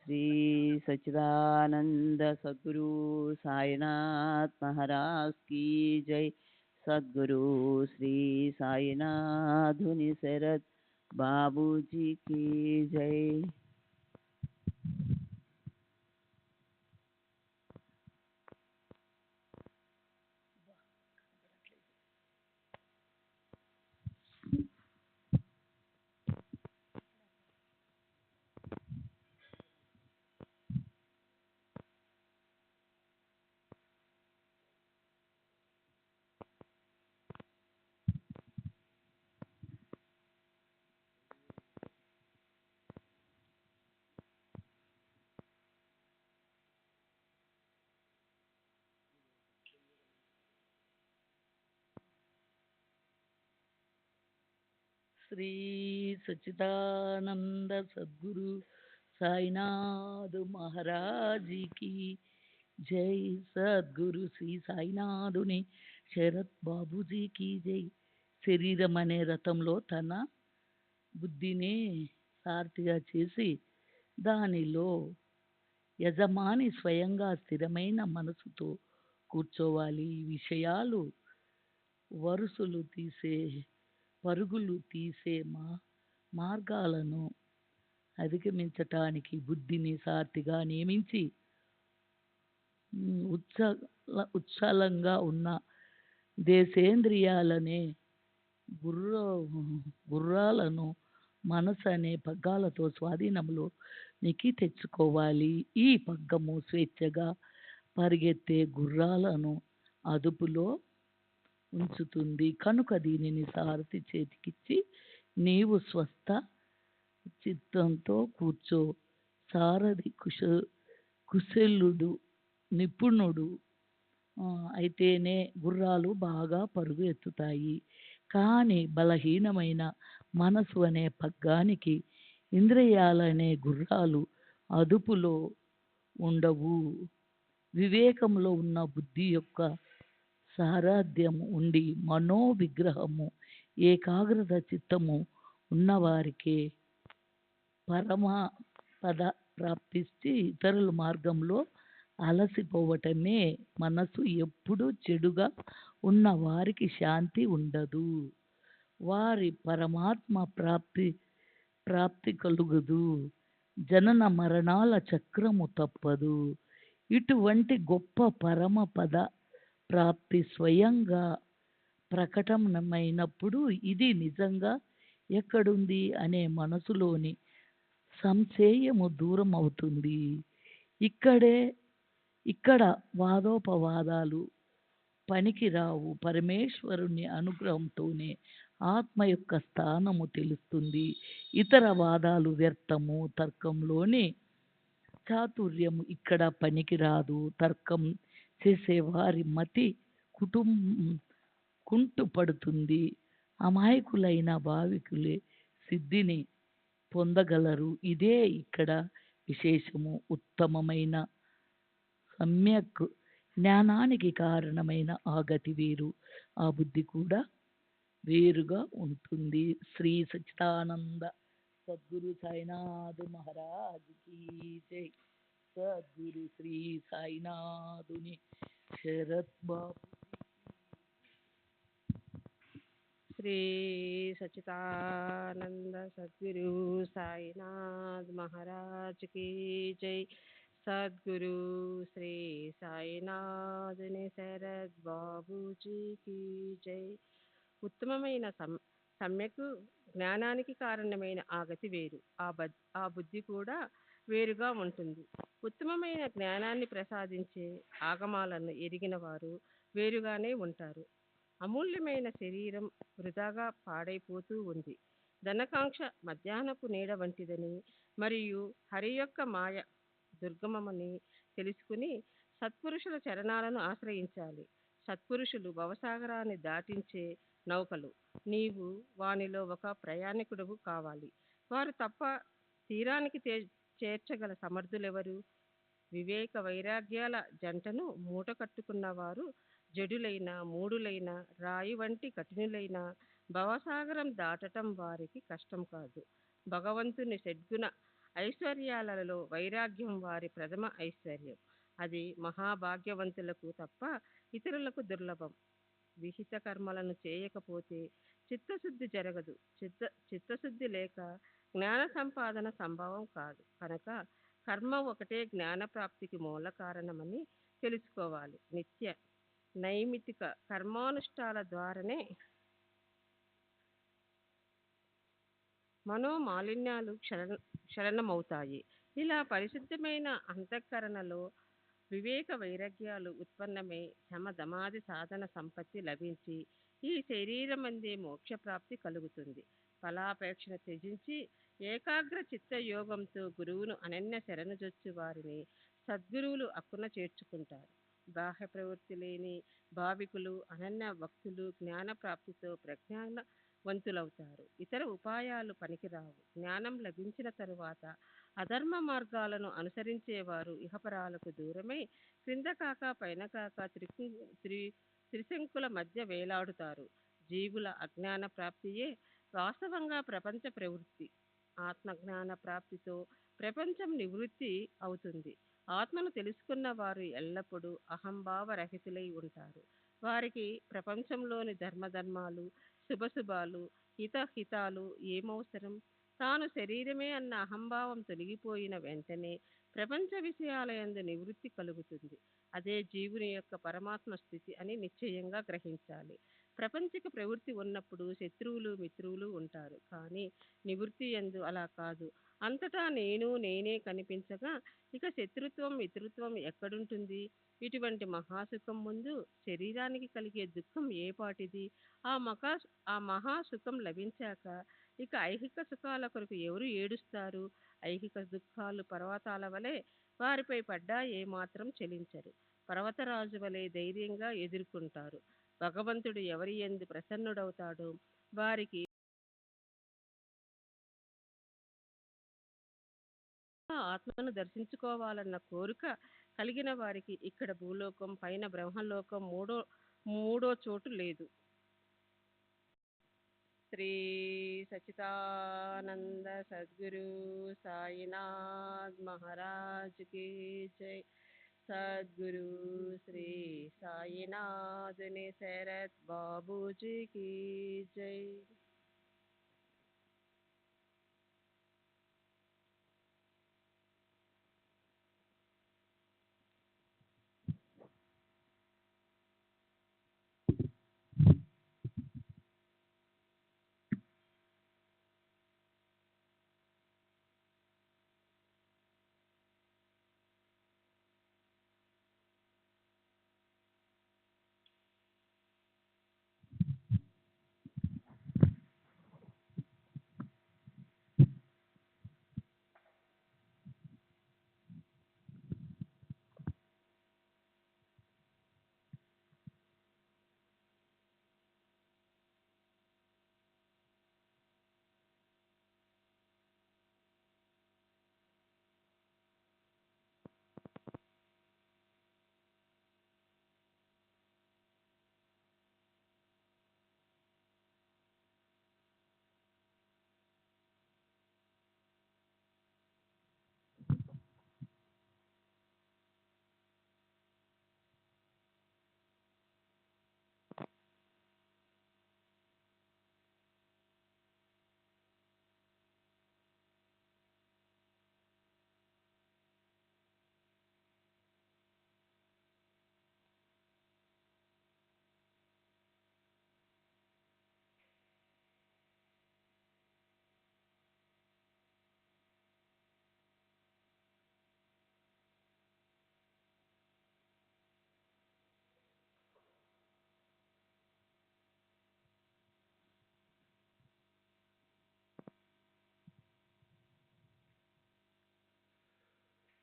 శ్రీ సచ్చిదానంద సద్గురు సాయినాథ్ మహారాజ్ కీ జై. సద్గురు శ్రీ సాయినాథుని శరత్ బాబూజీ కీ జై. శ్రీ సచ్చిదానంద సద్గురు సాయినాథ్ మహారాజీకి జై. సద్గురు శ్రీ సాయినాథుని శరత్ బాబూజీకి జై. శరీరం అనే రథంలో తన బుద్ధిని సారథిగా చేసి దానిలో యజమాని స్వయంగా స్థిరమైన మనసుతో కూర్చోవాలి. విషయాలు పరుగులు తీసే మార్గాలను అధిగమించటానికి బుద్ధిని సారథిగా నియమించి ఉత్సలంగా ఉన్న దేశేంద్రియాలనే గుర్రాలను మనసు అనే పగ్గాలతో స్వాధీనంలో నెక్కి తెచ్చుకోవాలి. ఈ పగ్గము స్వేచ్ఛగా పరిగెత్తే గుర్రాలను అదుపులో ఉంచుతుంది కనుక దీనిని సారథి చేతికిచ్చి నీవు స్వస్థ చిత్తంతో కూర్చో. సారథి కుశలుడు, నిపుణుడు అయితేనే గుర్రాలు బాగా పరుగు ఎత్తుతాయి. కానీ బలహీనమైన మనసు అనే పగ్గానికి ఇంద్రియాలనే గుర్రాలు అదుపులో ఉండవు. వివేకంలో ఉన్న బుద్ధి యొక్క సారథ్యము ఉండి మనోవిగ్రహము ఏకాగ్రత చిత్తము ఉన్నవారికే పద ప్రాప్తిస్తే ఇతరుల మార్గంలో అలసిపోవటమే. మనసు ఎప్పుడు చెడుగా ఉన్న వారికి శాంతి ఉండదు. వారి పరమాత్మ ప్రాప్తి కలుగదు. జనన మరణాల చక్రము తప్పదు. ఇటువంటి గొప్ప పరమ పద ప్రాప్తి స్వయంగా ప్రకటమైనప్పుడు ఇది నిజంగా ఎక్కడుంది అనే మనసులోని సంశయము దూరం అవుతుంది. ఇక్కడ వాదోపవాదాలు పనికిరావు. పరమేశ్వరుని అనుగ్రహంతోనే ఆత్మ యొక్క స్థానము తెలుస్తుంది. ఇతర వాదాలు వ్యర్థము. తర్కంలోని చాతుర్యము ఇక్కడ పనికిరాదు. తర్కం చేసేవారి మతి కుంటుపడుతుంది. అమాయకులైన భావికులే సిద్ధిని పొందగలరు. ఇదే ఇక్కడ విశేషము. ఉత్తమమైన సమ్యక్ జ్ఞానానికి కారణమైన ఆ గతి వేరు, ఆ బుద్ధి కూడా వేరుగా ఉంటుంది. శ్రీ సచ్చిదానంద సద్గురు సాయినాథ్ మహారాజ్ కీ జై. సద్గురు శ్రీ సాయినాథుని శరత్ బాబు. శ్రీ సచ్చిదానంద సద్గురు సాయినాథ్ మహారాజ్ की जय. సద్గురు శ్రీ సాయినాథుని శరత్ బాబూజీ की जय. ఉత్తమమైన సమ్యక్ జ్ఞానానికి కారణమైన ఆ గతి వేరు, ఆ బుద్ధి కూడా వేరుగా ఉంటుంది. ఉత్తమమైన జ్ఞానాన్ని ప్రసాదించే ఆగమాలను ఎరిగిన వారు వేరుగానే ఉంటారు. అమూల్యమైన శరీరం వృధాగా పాడైపోతూ ఉంది. ధనకాంక్ష మధ్యాహ్నపు నీడ వంటిదని మరియు హరి యొక్క మాయ దుర్గమమని తెలుసుకుని సత్పురుషుల చరణాలను ఆశ్రయించాలి. సత్పురుషులు భవసాగరాన్ని దాటించే నౌకలు. నీవు వానిలో ఒక ప్రయాణికుడువు కావాలి. వారు తప్ప తీరానికి చేర్చగల సమర్థులెవరు? వివేక వైరాగ్యాల జంటను మూట కట్టుకున్నవారు జడులైన మూడులైన రాయి వంటి కఠినులైన భవసాగరం దాటటం వారికి కష్టం కాదు. భగవంతుని షడ్గుణ ఐశ్వర్యాలలో వైరాగ్యం వారి ప్రథమ ఐశ్వర్యం. అది మహాభాగ్యవంతులకు తప్ప ఇతరులకు దుర్లభం. విహిత కర్మలను చేయకపోతే చిత్తశుద్ధి జరగదు. చిత్తశుద్ధి లేక జ్ఞాన సంపాదన సంభవం కాదు. కనుక కర్మ ఒకటే జ్ఞాన ప్రాప్తికి మూల కారణమని తెలుసుకోవాలి. నిత్య నైమితిక కర్మానుష్ఠాల ద్వారానే మనోమాలిన్యాలు క్షరణమవుతాయి. ఇలా పరిశుద్ధమైన అంతఃకరణలో వివేక వైరాగ్యాలు ఉత్పన్నమై శమధమాది సాధన సంపత్తి లభించి ఈ శరీరమందే మోక్షప్రాప్తి కలుగుతుంది. ఫలాపేక్షను త్యజించి ఏకాగ్ర చిత్త యోగంతో గురువును అనన్య శరణుజొచ్చు వారిని సద్గురువులు అక్కున చేర్చుకుంటారు. బాహ్య ప్రవృత్తి లేని భావికులు అనన్య భక్తులు జ్ఞాన ప్రాప్తితో ప్రజ్ఞానవంతులవుతారు. ఇతర ఉపాయాలు పనికిరావు. జ్ఞానం లభించిన తరువాత అధర్మ మార్గాలను అనుసరించేవారు ఇహపరాలకు దూరమై క్రింద కాక పైన కాక త్రిశంకుల మధ్య వేలాడుతారు. జీవుల అజ్ఞాన ప్రాప్తియే వాస్తవంగా ప్రపంచ ప్రవృత్తి. ఆత్మజ్ఞాన ప్రాప్తితో ప్రపంచం నివృత్తి అవుతుంది. ఆత్మను తెలుసుకున్న వారు ఎల్లప్పుడూ అహంభావ రహితులై ఉంటారు. వారికి ప్రపంచంలోని ధర్మధర్మాలు, శుభశుభాలు, హితాలు ఏమవసరం? తాను శరీరమే అన్న అహంభావం తొలగిపోయిన వెంటనే ప్రపంచ విషయాలయందు నివృత్తి కలుగుతుంది. అదే జీవుని యొక్క పరమాత్మ స్థితి అని నిశ్చయంగా గ్రహించాలి. ప్రపంచిక ప్రవృత్తి ఉన్నప్పుడు శత్రువులు మిత్రువులు ఉంటారు. కానీ నివృత్తి యందు అలా కాదు. అంతటా నేనే కనిపించగా ఇక శత్రుత్వం మిత్రుత్వం ఎక్కడుంటుంది? ఇటువంటి మహాసుఖం ముందు శరీరానికి కలిగే దుఃఖం ఏపాటిది? ఆ మహాసుఖం లభించాక ఇక ఐహిక సుఖాల కొరకు ఎవరు ఏడుస్తారు? ఐహిక దుఃఖాలు పర్వతాల వలె వారిపై పడ్డా ఏమాత్రం చెలించరు. పర్వతరాజు వలె ధైర్యంగా ఎదుర్కొంటారు. భగవంతుడు ఎవరి యందు ప్రసన్నుడవుతాడో వారికి ఆత్మను దర్శించుకోవాలన్న కోరిక కలిగిన వారికి ఇక్కడ భూలోకం పైన బ్రహ్మలోకం మూడో మూడో చోటు లేదు. శ్రీ సచిదానంద సద్గురు సాయినాథ్ మహారాజ్ की जय। सद्गुरु श्री साईनाथ निसरत बाबू जी की जय।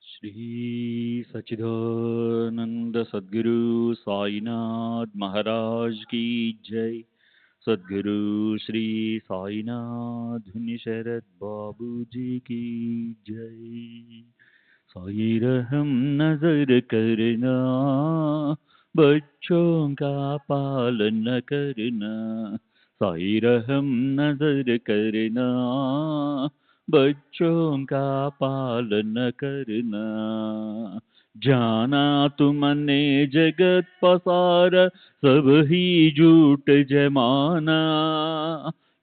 श्री सच्चिदानंद सद्गुरु साईनाथ महाराज की जय। सद्गुरु श्री साईनाथ शरद बाबू जी की जय। साई रहम नजर करना, बच्चों का पालन करना। साई रहम नजर करना, बच्चों का पालन करना। जाना तुमने जगत पसार, सब ही झूठ जमाना।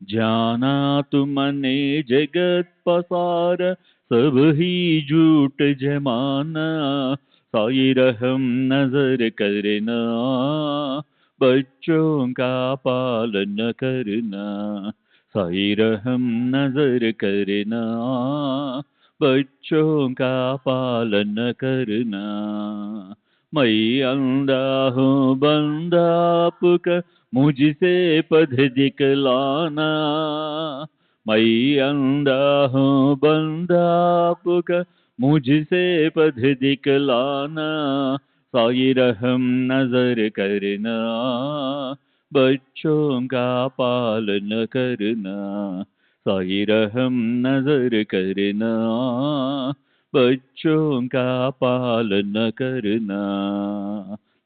जाना तुमने जगत पसार, सब ही झूठ जमाना। साई रहम नजर करना, बच्चों का पालन करना। साई रहम नजर करना, बच्चों का पालन करना। मैं अंधा हूँ बंदा आपका, मुझसे पद दिखलाना। मैं अंधा हूँ बंदा आपका, मुझसे पद दिखलाना। साई रहम नजर करना, बच्चों का पालन करना। साई रहम नजर करना, बच्चों का पालन करना।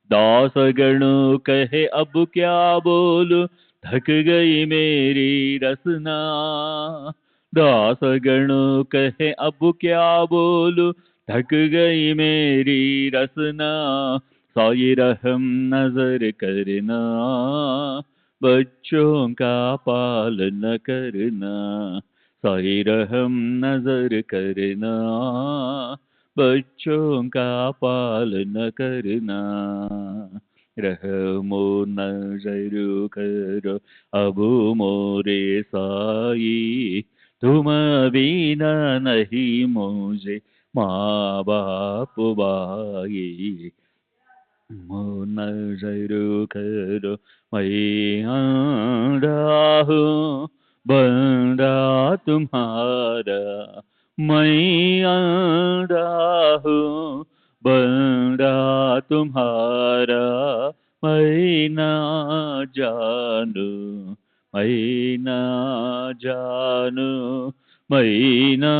दास गणों कहे अब क्या बोलूं, थक गई मेरी रसना। दास गणों कहे अब क्या बोलूं, थक गई मेरी रसना। साई रहम नजर करना, बच्चों का पालन करना। साई रहम नजर करना, बच्चों का पालन करना। रहमो नजर करो अब मोरे साई, तुम बिना नहीं मुझे माँ बाप भाई। नजर करो मैं अंधा हूँ बंदा तुम्हारा मैं अंधा हूँ, बंदा तुम्हारा मैं ना जानू, मैं ना जानू, मैं ना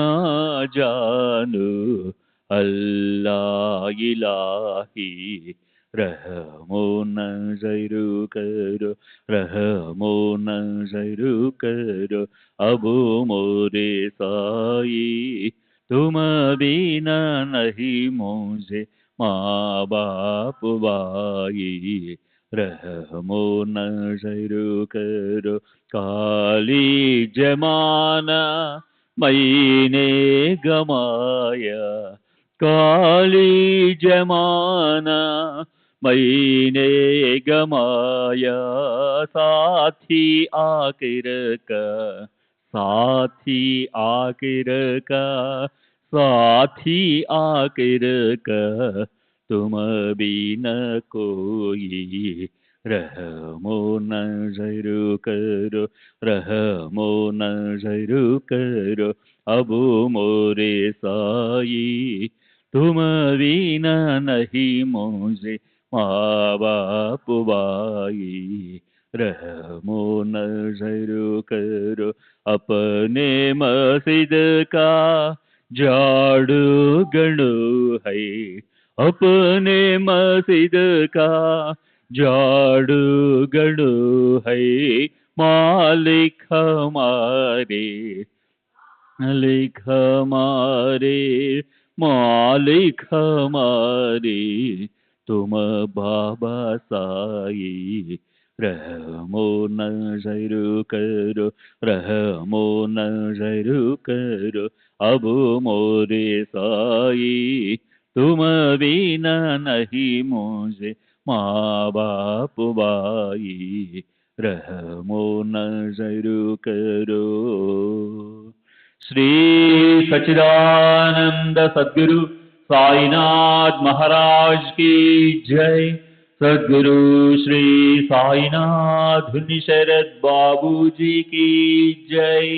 जानू। अल्लाह इलाही रहमो नज़र करो, रहमो नज़र करो, अब मोरे साई तुम बिना नहीं मुझे माँ बाप भाई, रहमो नज़र करो। काली जमाना मैंने गमाया, काली जमाना मैंने गमाया, साथी आखिर का, साथी आखिर का, साथी आखिर का तुम बिना कोई, रहमो नज़र करो, रहमो नज़र करो, अब मोरे साई तुम बिना नहीं मुझे माँ बाप भाई, रहमो नज़र करो। अपने मस्जिद का झाड़ू गणो है, अपने मस्जिद का झाड़ू गणो है, मालिक हमारे, मालिक हमारे, मालिक हमारे तुम बाबा साई, रहमो नज़र करो, रहमो नज़र करो, अब मोरे साई तुम बिना नहीं मुझे माँ बाप भाई, रहमो नज़र करो। श्री सच्चिदानंद सद्गुरु साईनाथ महाराज की जय। सद्गुरु श्री साईनाथ धुनी शरद बाबू जी की जय।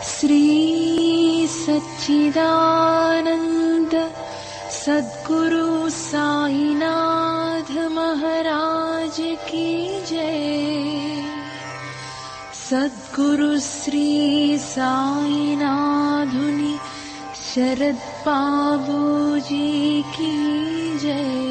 श्री सच्चिदानंद सद्गुरु साईनाथ महाराज की जय। सद्गुरु श्री साईनाथुनि शरद बाबू जी की जय।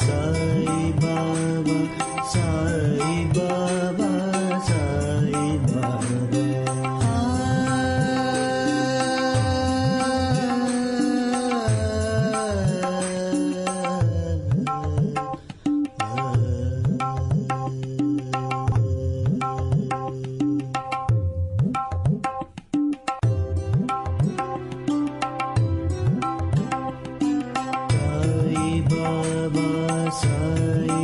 సాయి బాబా సాయి బాబా సాయి బాబా సాయి బాబా సాయి